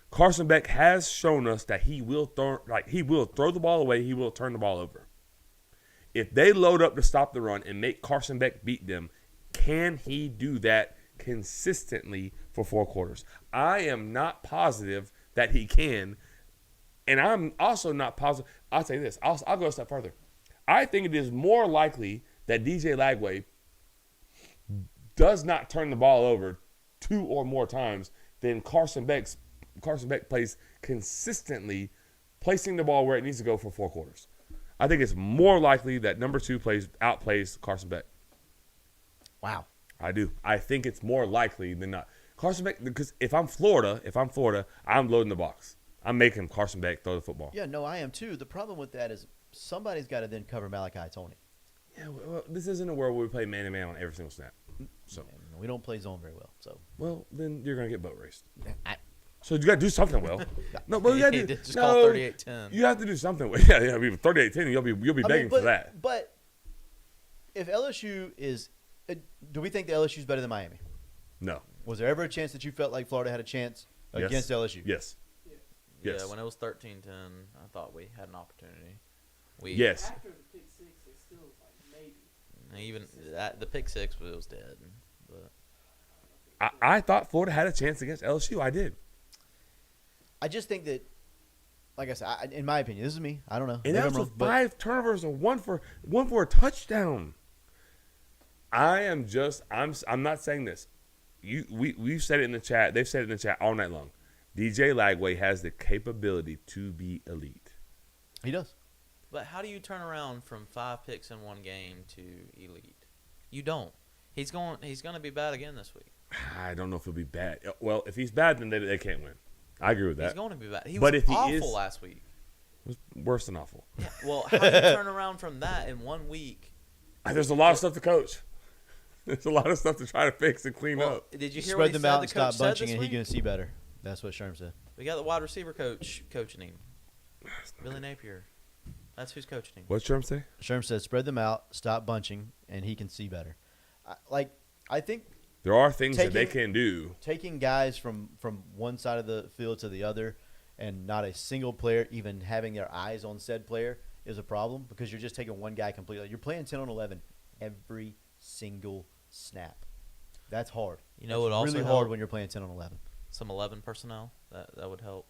Carson Beck has shown us that he will throw the ball away. He will turn the ball over. If they load up to stop the run and make Carson Beck beat them, can he do that consistently for 4 quarters? I am not positive that he can. And I'm also not positive. I'll say this. I'll go a step further. I think it is more likely that DJ Lagway does not turn the ball over 2 or more times than Carson Beck plays consistently, placing the ball where it needs to go for 4 quarters. I think it's more likely that number 2 outplays Carson Beck. Wow. I do. I think it's more likely than not. Carson Beck, because if I'm Florida, I'm loading the box. I'm making Carson Beck throw the football. Yeah, no, I am too. The problem with that is somebody's got to then cover Malachi Tony. Yeah, well, this isn't a world where we play man-to-man on every single snap. So, And we don't play zone very well. So well, then you're going to get boat raced. I, So you got to do something well. No, but you got He to did just no, call 38-10. You have to do something well. Yeah, I mean, 38-10, you'll be begging for that. But if LSU is, do we think the LSU is better than Miami? No. Was there ever a chance that you felt like Florida had a chance against LSU? Yes. Yes. Yeah, when it was 13-10, I thought we had an opportunity. Yes. After the pick six, it still was like maybe. Even the pick six was dead. But I thought Florida had a chance against LSU. I did. I just think that, like I said, in my opinion, this is me. I don't know. And Maybe that I'm was wrong, with but 5 turnovers and one for a touchdown. I'm not saying this. We've said it in the chat. They've said it in the chat all night long. DJ Lagway has the capability to be elite. he does. But how do you turn around from 5 picks in one game to elite? You don't. He's going to be bad again this week. I don't know if he'll be bad. Well, if he's bad, then they can't win. I agree with He's that. going to be bad. He But was if he awful is- last week. It was worse than awful. Well, how do you turn around from that in 1 week? There's a lot of stuff to coach. There's a lot of stuff to try to fix and clean Well, up. did you hear Spread what he them said out the and coach stop said bunching, this and he week? can see better. That's what Sherm said. We got the wide receiver coach coaching him. Billy Napier. That's who's coaching him. What's Sherm say? Sherm said, "Spread them out, stop bunching, and he can see better." I think There are things that they Taking- can do. taking guys from one side of the field to the other, and not a single player even having their eyes on said player is a problem because you're just taking one guy completely. You're playing 10 on 11 every single snap. That's hard. You know what also really help? hard when you're playing 10 on 11. Some 11 personnel. That would help.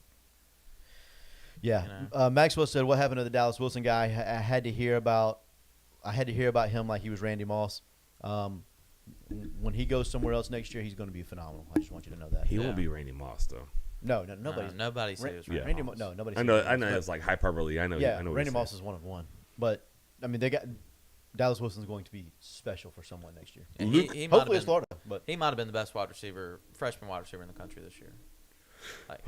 Yeah. You know. Maxwell said, "What happened to the Dallas Wilson guy? I had to hear about him like he was Randy Moss. When he goes somewhere else next year, he's going to be phenomenal. I just want you to know that. He Yeah. won't be Randy Moss though. No, nobody. Nobody said it was Randy Randy Moss. Nobody. I said know. Randy I know. Moss, It's like hyperbole. I know. but yeah, I know. what Randy he's Moss saying. is one of one. But I mean, they got Dallas Wilson's going to be special for someone next year. And Luke- he might have Hopefully, it's been, Florida, but he might have been the best freshman wide receiver in the country this year. Like,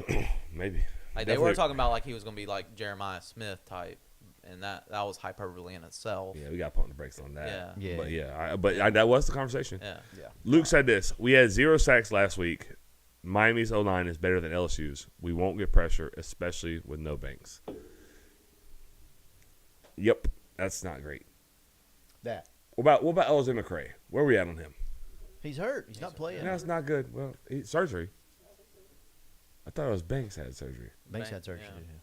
Maybe. they Definitely. were talking about like he was going to be like Jeremiah Smith type, and that was hyperbole in itself. Yeah, we got to put on the brakes on that. Yeah. Yeah. But yeah, that was the conversation. Yeah. Luke said this: we had 0 sacks last week. Miami's O-line is better than LSU's. We won't get pressure, especially with no Banks. Yep, that's not great. that What about LJ McCray? Where are we at on him? he's hurt. He's not playing. That's not good. Well, surgery. I thought it was Banks had surgery. Banks Bank- had surgery. yeah. Yeah.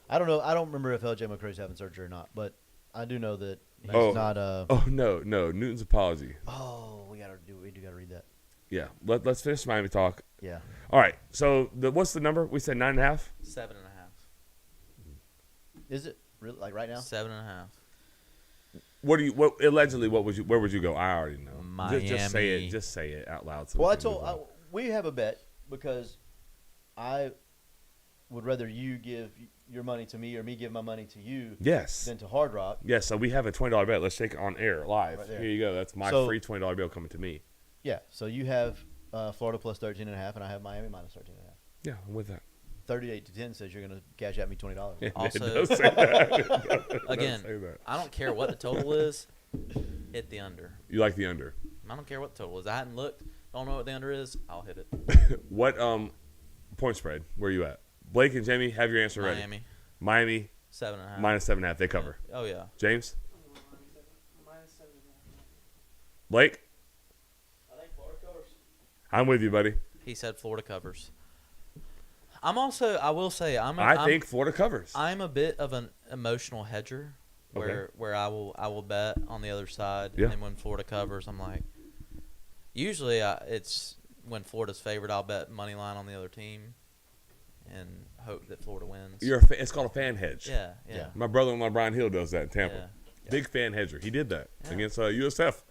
I don't know. I don't remember if LJ McCray's having surgery or not, but I do know that he's Oh. not. Oh no, Newton's apology. Oh, we do gotta read that. Yeah, let's finish Miami talk. Yeah. All right. So what's the number? We said 9.5. 7.5. Is it really like right now? 7.5. What allegedly? Where would you go? I already know. Just say Miami. it. Just say it out loud. So Well, we can move on. we have a bet because I would rather you give your money to me or me give my money to you Yes. than to Hard Rock. Yes. So we have a $20 bet. Let's take it on air live. Right there. Here you go. That's my So- free $20 bill coming to me. Yeah. So you have Florida plus 13.5, and I have Miami minus 13.5. Yeah, I'm with that. 38-10 says you're gonna cash at me $20. Yeah, Also- it does say that. It does Again, say that. I don't care what the total is. Hit the under. You like the under. I don't care what the total is. I hadn't looked. Don't know what the under is. I'll hit it. What point spread? Where are you at? Blake and Jamie, have your answer ready. Miami. Miami 7.5. minus 7.5. They cover. Oh yeah. James, Minus 7.5. Blake, I think Florida covers. I'm with you, buddy. He said Florida covers. I'm also. I will say. I think Florida covers. I'm a bit of an emotional hedger, where I will bet on the other side, Yeah. and when Florida covers, I'm like, usually it's when Florida's favored, I'll bet money line on the other team, and hope that Florida wins. It's called a fan hedge. Yeah. Yeah. My brother-in-law Brian Hill does that in Tampa. Yeah. Big fan hedger. He did that Yeah. against USF.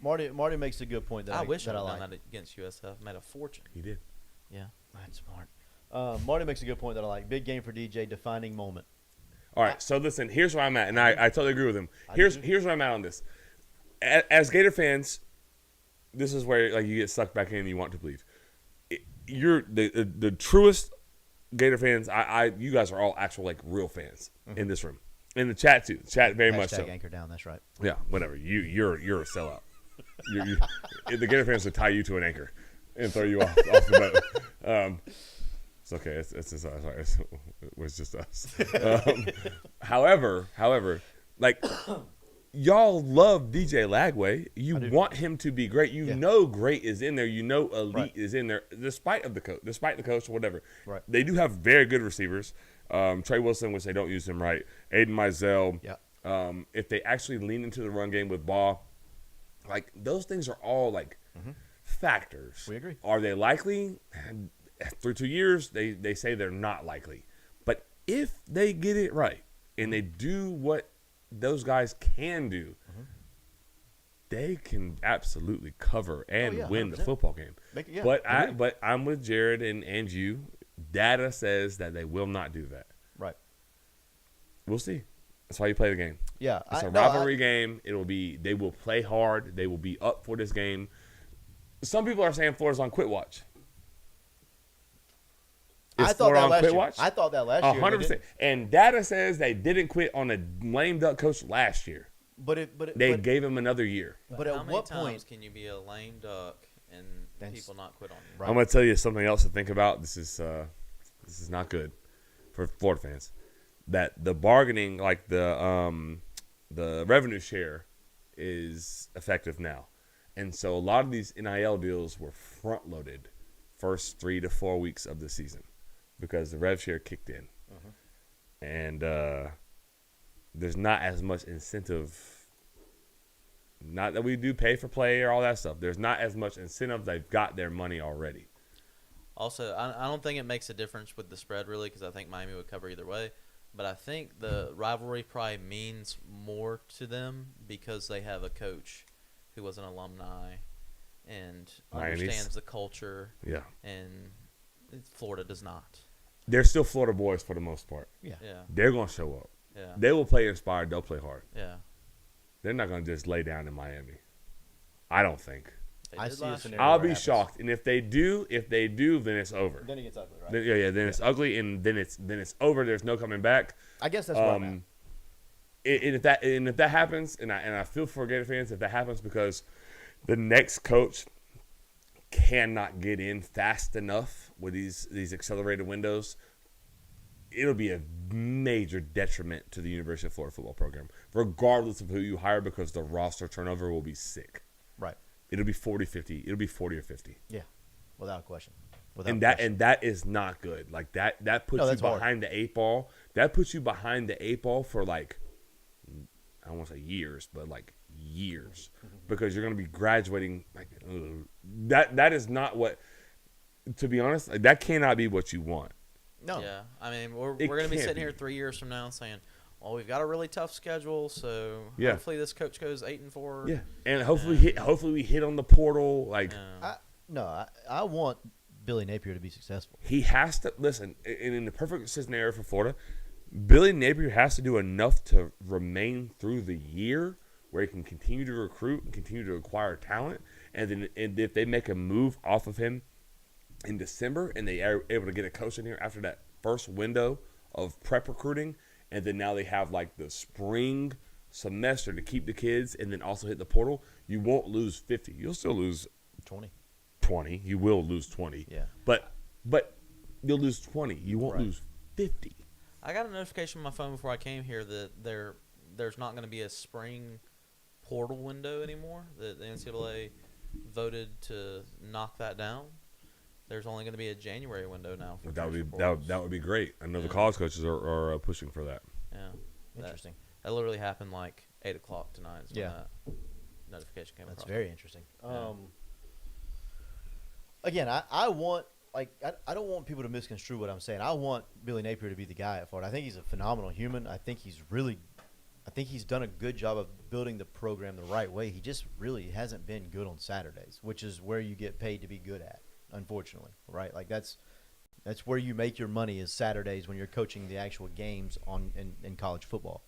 Marty makes a good point that I wish that I'd I done like. that against USF. Made a fortune. He did. Yeah. That's smart. Marty makes a good point that I like. Big game for DJ, defining moment. All right, so listen, here's where I'm at, and I totally agree with him. I do too. Here's where I'm at on this. As Gator fans, this is where like you get sucked back in and you want to believe. You're the truest Gator fans. You guys are all actual like real fans in this room. In the chat too. The chat very much so. Hashtag anchor down. That's right. Yeah, whatever. You're a sellout. The Gator fans would tie you to an anchor and throw you off the boat. It's okay. It's just us. It was just us. However, like y'all love DJ Lagway. You want him to be great. You know, great is in there. You know, elite Right. is in there, despite the coach or whatever. Right. They do have very good receivers. Trey Wilson, which they don't use him right. Aiden Mizell. Yeah. If they actually lean into the run game with Ball, like those things are all like factors. We agree. Are they likely? Through 2 years, they say they're not likely. But if they get it right and they do what those guys can do, they can absolutely cover and yeah, win the 100%. football game. Yeah, But I'm with Jared and you. Data says that they will not do that. Right. We'll see. That's why you play the game. Yeah. It's a rivalry game. They will play hard. They will be up for this game. Some people are saying Florida's on quit watch. Is I thought Florida that on last quit year. watch? I thought that last year. 100%. And data says they didn't quit on a lame duck coach last year. But They gave him another year. But How at many what times point? can you be a lame duck and That's- people not quit on you? Right. I'm going to tell you something else to think about. This is not good for Florida fans. That the bargaining, like the revenue share, is effective now, and so a lot of these NIL deals were front loaded first 3 to 4 weeks of the season because the rev share kicked in, and there's not as much incentive. Not that we do pay for play or all that stuff. There's not as much incentive. They've got their money already. Also, I don't think it makes a difference with the spread really because I think Miami would cover either way. But I think the rivalry probably means more to them because they have a coach who was an alumni and Miami's. understands the culture, Yeah. and Florida does not. They're still Florida boys for the most part. Yeah. Yeah. They're going to show up. Yeah. They will play inspired. They'll play hard. Yeah. They're not going to just lay down in Miami. I don't think. They I did see a last scenario. I'll where it be happens. shocked. And if they do, then it's over. Then it gets ugly, right? Then it's ugly, and then it's over. There's no coming back. I guess that's where I'm at. And if that happens, and I feel for Gator fans if that happens, because the next coach cannot get in fast enough with these accelerated windows, it'll be a major detriment to the University of Florida football program, regardless of who you hire, because the roster turnover will be sick. Right. It'll be 40-50. It'll be 40 or 50. Yeah. Without question. And that is not good. Like that puts No, you that's hard. behind the eight ball. That puts you behind the eight ball for like, I don't want to say years, but like years, because you're going to be graduating like that is not what, to be honest, like, that cannot be what you want. No. Yeah, I mean, we're It going to be can't sitting here be. 3 years from now saying, "Well, we've got a really tough schedule, so Yeah. hopefully this coach goes 8-4." Yeah, and hopefully we hit on the portal. Like I want Billy Napier to be successful. he has to listen. And in the perfect scenario for Florida, Billy Napier has to do enough to remain through the year where he can continue to recruit and continue to acquire talent, and if they make a move off of him in December and they are able to get a coach in here after that first window of prep recruiting, and then now they have like the spring semester to keep the kids and then also hit the portal, you won't lose 50. You'll still lose 20. 20. You will lose 20. Yeah. But you'll lose 20. You won't Right. lose 50. I got a notification on my phone before I came here that there's not going to be a spring portal window anymore. That the NCAA voted to knock that down. There's only going to be a January window now. For That would be transfer portals. that would be great. I know the Yeah. college coaches are pushing for that. Yeah. Interesting. That literally happened like 8:00 tonight. Is when Yeah. that notification came That's across. very interesting. Yeah. Again, I want I don't want people to misconstrue what I'm saying. I want Billy Napier to be the guy at Florida. I think he's a phenomenal human. I think he's done a good job of building the program the right way. He just really hasn't been good on Saturdays, which is where you get paid to be good at, unfortunately, right? Like that's where you make your money is Saturdays when you're coaching the actual games in college football.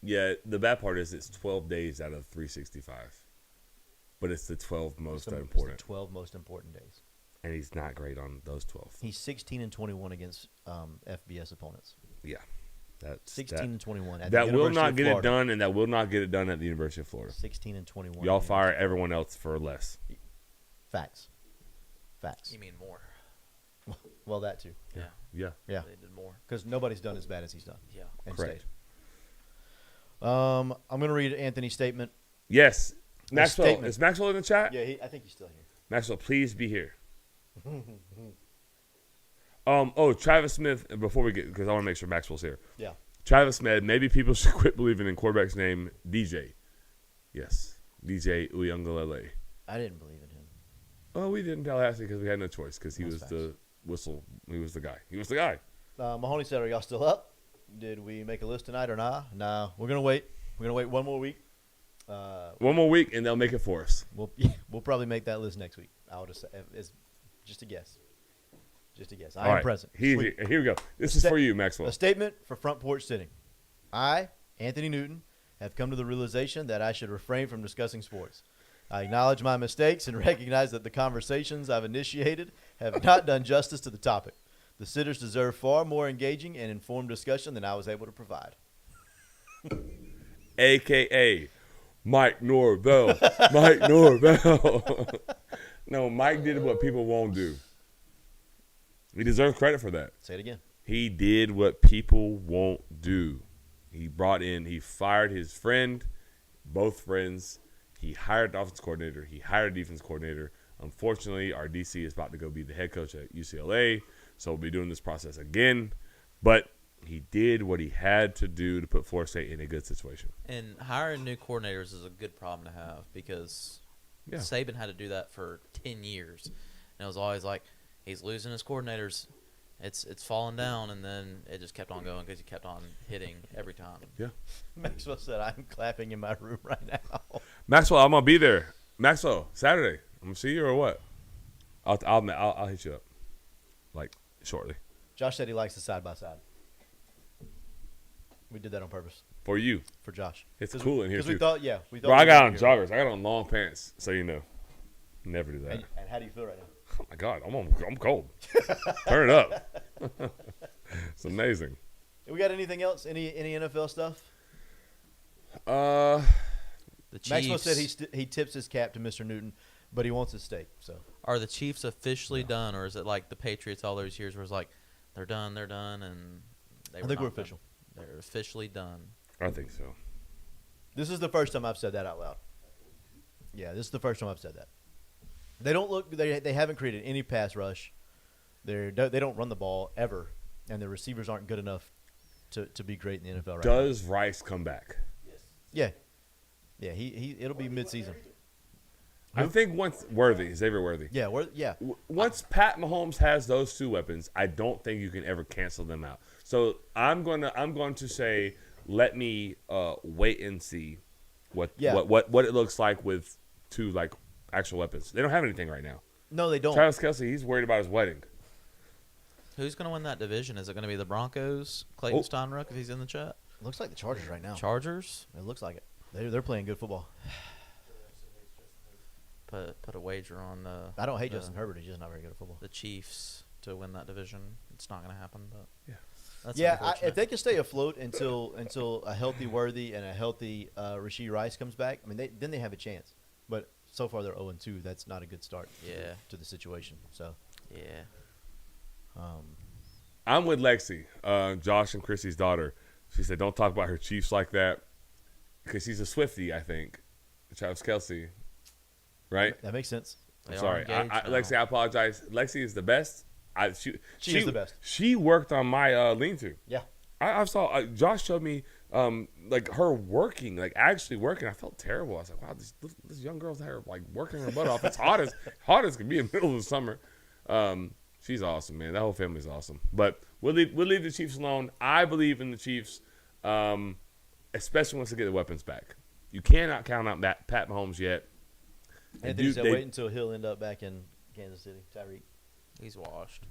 Yeah, the bad part is it's 12 days out of 365, but it's the 12 most It's important, the 12 most important days. and he's not great on those 12. He's 16-21 against FBS opponents. Yeah, that's 16-21. At the That will University not of get Florida. it done, and that will not get it done at the University of Florida. 16-21. Y'all fire everyone else for less. Facts. You mean more? Well, that too. Yeah. Yeah, Yeah, They did more. because nobody's done as bad as he's done. Yeah. And Correct. stayed. I'm going to read Anthony's statement. yes. Maxwell, statement. is Maxwell in the chat? Yeah, I think he's still here. Maxwell, please be here. Travis Smith. Before we get, because I want to make sure Maxwell's here. Yeah. Travis Smith. Maybe people should quit believing in quarterback's name, DJ. Yes, DJ Uyunglele. I didn't believe in him. Oh, we didn't Tallahassee because we had no choice because he That's was facts. the whistle. He was the guy. He was the guy. Mahoney said, "Are y'all still up? Did we make a list tonight or not? Nah, we're gonna wait. We're gonna wait one more week. One more week and they'll make it for us. We'll probably make that list next week. I would have said it's just a guess. Just a guess. I All am right. present. Here Sweet. we go. This is sta- for you, Maxwell. A statement for front porch sitting. I, Anthony Newton, have come to the realization that I should refrain from discussing sports. I acknowledge my mistakes and recognize that the conversations I've initiated have not done justice to the topic. The sitters deserve far more engaging and informed discussion than I was able to provide." AKA Mike Norvell. Mike Norvell. No, Mike did what people won't do. He deserves credit for that. Say it again. He did what people won't do. He fired his friend, both friends. He hired the offense coordinator. He hired a defense coordinator. Unfortunately, our DC is about to go be the head coach at UCLA, so we'll be doing this process again. But he did what he had to do to put Florida State in a good situation. And hiring new coordinators is a good problem to have because Yeah. Saban had to do that for 10 years. And it was always like, he's losing his coordinators. It's falling down, and then it just kept on going because he kept on hitting every time. Yeah. Maxwell said, "I'm clapping in my room right now." Maxwell, I'm gonna be there. Maxwell, Saturday. I'm gonna see you or what? I'll hit you up, like shortly. Josh said he likes the side by side. We did that on purpose for you. for Josh. It's cool in here Because we too. thought, yeah, we thought. Bro, I we'd got be on here. joggers. I got on long pants, so you know. Never do that. And how do you feel right now? Oh my God, I'm cold. Turn it up. It's amazing. We got anything else? Any NFL stuff? Uh, The Chiefs. Maxwell said he tips his cap to Mr. Newton, but he wants his steak. So Are the Chiefs officially done, or is it like the Patriots all those years where it's like they're done, and they I were think we're not done? official. They're officially done. I think so. This is the first time I've said that out loud. Yeah, this is the first time I've said that. They don't look. They haven't created any pass rush. They don't run the ball ever, and the receivers aren't good enough to be great in the NFL right now. Does Rice come back? Yeah, yeah. It'll be midseason. I think once Xavier Worthy. Yeah, yeah. Once Pat Mahomes has those two weapons, I don't think you can ever cancel them out. So I'm going to say, let me wait and see what it looks like with two like actual weapons. They don't have anything right now. No, they don't. Travis Kelce, he's worried about his wedding. Who's going to win that division? Is it going to be the Broncos, Clayton Oh. Steinruck, if he's in the chat? Looks like the Chargers right now. Chargers? It looks like it. They're playing good football. Put a wager on I don't hate the- Justin Herbert. He's just not very good at football. the Chiefs to win that division. It's not going to happen, but Yeah. that's Yeah, unfortunate. if they can stay afloat until a healthy Worthy and a healthy Rashee Rice comes back, I mean, then they have a chance. But so far they're 0-2. That's not a good start. Yeah. To the situation. So, Yeah. I'm with Lexi, Josh and Chrissy's daughter. She said, "Don't talk about her Chiefs like that," because she's a Swiftie, I think. Travis Kelce, right? that makes sense. They I'm are sorry, engaged now. Lexi. I apologize. Lexi is the best. She is the best. She worked on my lean-to. Yeah. I saw Josh showed me like her working, like actually working. I felt terrible. I was like, wow, this young girl's there like working her butt off. It's hot as can be in the middle of the summer. She's awesome, man. That whole family's awesome. But we'll leave the Chiefs alone. I believe in the Chiefs, especially once they get the weapons back. You cannot count out Pat Mahomes yet. Anthony said wait until he'll end up back in Kansas City. Tyreek. He's washed.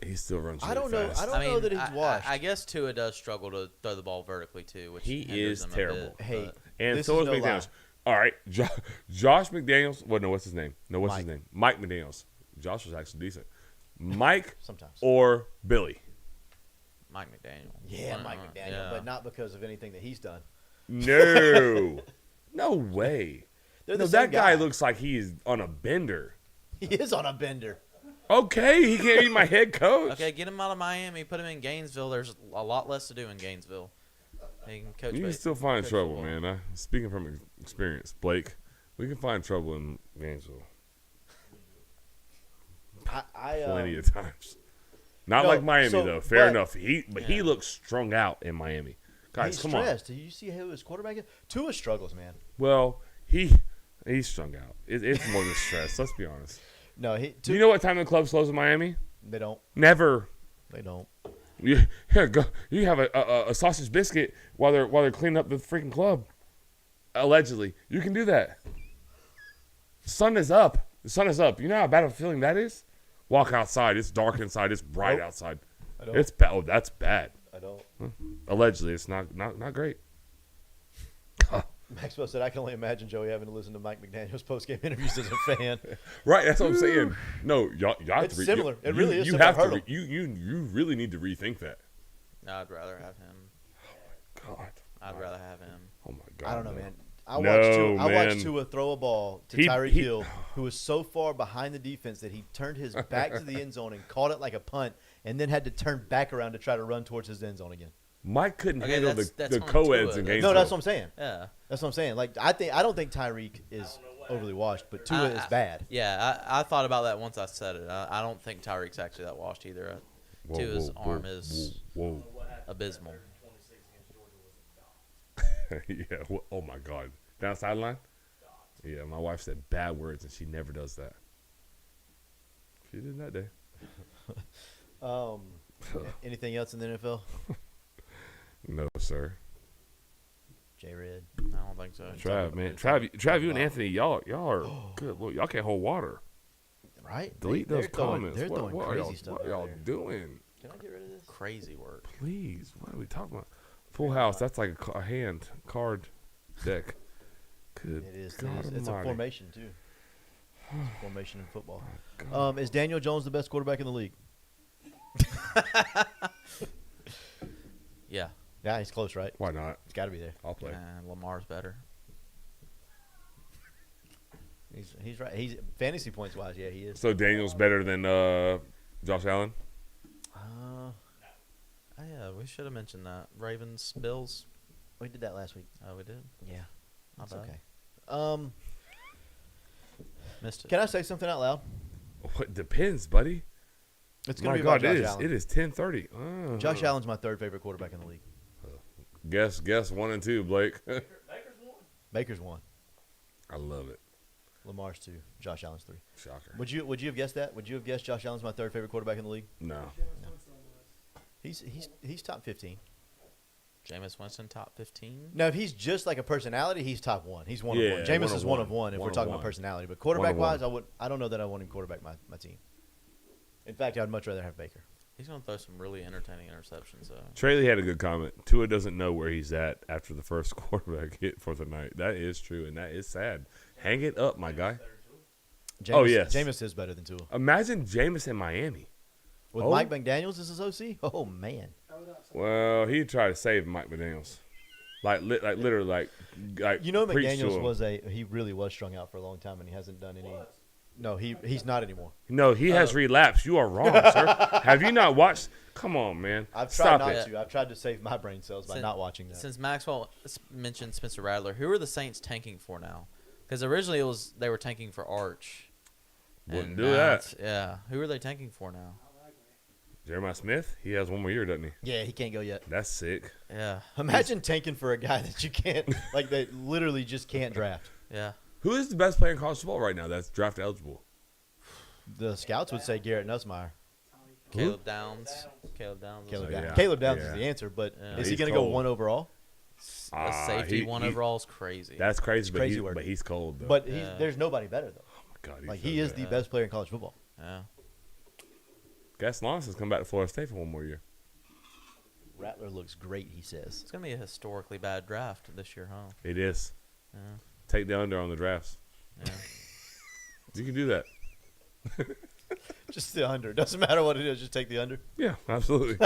He still runs. I don't really know. fast. I don't know that he's I- washed. I guess Tua does struggle to throw the ball vertically too, which He hinders is him a terrible. bit, Hey, but- And this so is is no McDaniels. lie. All right, Josh McDaniels. Well, no, what's his name? No, what's his Mike. name? Mike McDaniels. Josh was actually decent. Mike Sometimes. or Billy? Mike McDaniel. Yeah, Mike McDaniel, Yeah. but not because of anything that he's done. No, no way. They're No, the same that guy looks like he's on a bender. He is on a bender. Okay, he can't be my head coach. Okay, get him out of Miami. Put him in Gainesville. There's a lot less to do in Gainesville. He can coach. You can base- still find coach trouble, football. man. Speaking from experience, Blake, we can find trouble in Gainesville I plenty of times. Not no, like Miami so- though. Fair but- enough. He looks strung out in Miami. Guys, he's come stressed. Do you see who his quarterback is? Tua struggles, man. on. Well, he's strung out. It's more than stress. Let's be honest. No, Do you know what time the clubs close in Miami? they don't. Never. They don't. You have a sausage biscuit while they're cleaning up the freaking club. Allegedly, you can do that. Sun is up. The sun is up. You know how bad of a feeling that is? Walk outside. It's dark inside. It's bright Nope. outside. I don't. It's bad. Oh, that's bad. I don't. Allegedly, it's not great. Maxwell said, "I can only imagine Joey having to listen to Mike McDaniel's post-game interviews as a fan." Right, that's what I'm saying. No, y'all have It's to similar. It really is You similar. have to. Hurdle. You really need to rethink that. No, I'd rather have him. God. I'd rather have him. Oh my God. I don't know, no. man. No, I watched man. Tua throw a ball to He- Tyreek he- Hill, who was so far behind the defense that he turned his back to the end zone and caught it like a punt, and then had to turn back around to try to run towards his end zone again. Mike couldn't Okay, handle that's the on co-eds Tua. in No, Gainesville. No, that's what I'm saying. Yeah. That's what I'm saying. Like I don't think Tyreek is overly washed, but Tua is bad. Yeah, I thought about that once I said it. I don't think Tyreek's actually that washed either. Whoa, Tua's whoa, arm whoa, is whoa. abysmal. 26 against Georgia was a dog. Yeah. Oh my God. Down sideline. Yeah, my wife said bad words, and she never does that. She did that day. Anything else in the NFL? No, sir. J Red. I don't think so. Trav, man. Trav, you and Anthony, y'all are good. Look, y'all can't hold water. Right? Delete They're those throwing- comments. They're what throwing are crazy y'all, stuff. what are y'all out there. doing? Can I get rid of this? Crazy work. Please. What are we talking about? Full house. That's like a hand card deck. Good. It is. God It's a almighty. formation too. It's a formation in football. Is Daniel Jones the best quarterback in the league? Yeah. Yeah, he's close, right? Why not? He's got to be there. I'll play. And Lamar's better. He's right. He's fantasy points wise. Yeah, he is. So Daniel's better than Josh Allen. Oh, yeah, we should have mentioned that. Ravens, Bills. We did that last week. Oh, we did. Yeah, Not that's bad. okay. Missed it. Can I say something out loud? What depends, buddy? It's gonna My be about God, Josh Allen. it is 10:30. Josh Allen's my third favorite quarterback in the league. Guess 1 and 2, Blake. Baker's one. Baker's one. I love it. Lamar's two. Josh Allen's three. Shocker. Would you have guessed that? Would you have guessed Josh Allen's my third favorite quarterback in the league? No. Jameis Winston on the list. He's top 15. Jameis Winston, top 15. Now, if he's just like a personality, he's top one. He's one Yeah, of one. Jameis one is of one one. of one if One we're of talking one. about personality. But quarterback one. wise, I don't know that I want him quarterback my team. In fact, I'd much rather have Baker. He's going to throw some really entertaining interceptions, though. Traley had a good comment. Tua doesn't know where he's at after the first quarterback hit for the night. That is true, and that is sad. Hang it up, my guy. Jameis, Oh, yes. Jameis is better than Tua. Imagine Jameis in Miami. With Oh. Mike McDaniels as his OC? Oh, man. Throw it up. Well, he tried to save Mike McDaniels. Literally, like You know, preached to McDaniels him. he really was strung out for a long time, and he hasn't done any. No, he's not anymore. No, he has relapsed. You are wrong, sir. Have you not watched? Come on, man. I've tried Stop not it. to. I've tried to save my brain cells by Sin- not watching that. Since Maxwell mentioned Spencer Rattler, who are the Saints tanking for now? Because originally they were tanking for Arch. Wouldn't And do now that. it's- Yeah. Who are they tanking for now? Jeremiah Smith, he has one more year, doesn't he? Yeah, he can't go yet. That's sick. Yeah. Imagine tanking for a guy that you can't, like, they literally just can't draft. Yeah. Who is the best player in college football right now that's draft eligible? The scouts would say Garrett Nussmeier. Caleb Downs. Caleb Downs. Caleb Yeah. Downs. Caleb Downs Yeah. is the answer, but Yeah. is he He's going to go cold. one overall? A safety he- one he- overall is crazy. That's crazy, but, crazy work. but he's cold, though. But Yeah. there's nobody better, though. oh my God, he's Like, so he is good. the best player in college football. Yeah. Gas Lawrence has come back to Florida State for one more year. Rattler looks great, he says. It's going to be a historically bad draft this year, huh? It is. Yeah. Take the under on the drafts. Yeah. You can do that. Just the under. Doesn't matter what it is, just take the under. Yeah, absolutely.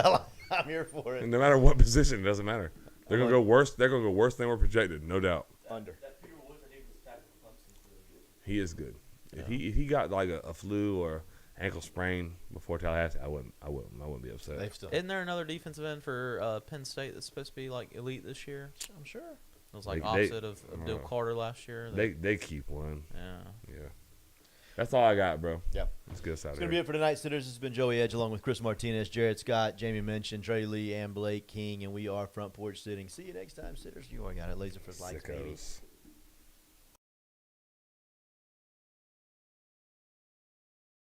I'm here for And it. no matter what position, it doesn't matter. They're gonna go worse. They're gonna go worse than we're projected, no doubt. Under. That Peter Woods, I think, was tackling for Clemson's really good. He is good. If he got like a flu or ankle sprain before Tallahassee, I wouldn't be upset. They've still. Isn't there another defensive end for Penn State that's supposed to be like elite this year? I'm sure. It was like They- opposite of Bill Carter last year. They keep one. Yeah. Yeah. That's all I got, bro. Yeah. Let's get us out It's of going to here. be it for tonight, sitters. This has been Joey Edge along with Chris Martinez, Jared Scott, Jamie Minchin, Trey Lee, and Blake King. And we are Front Porch Sitting. See you next time, sitters. You all got it. Laser for life, baby. Sickos.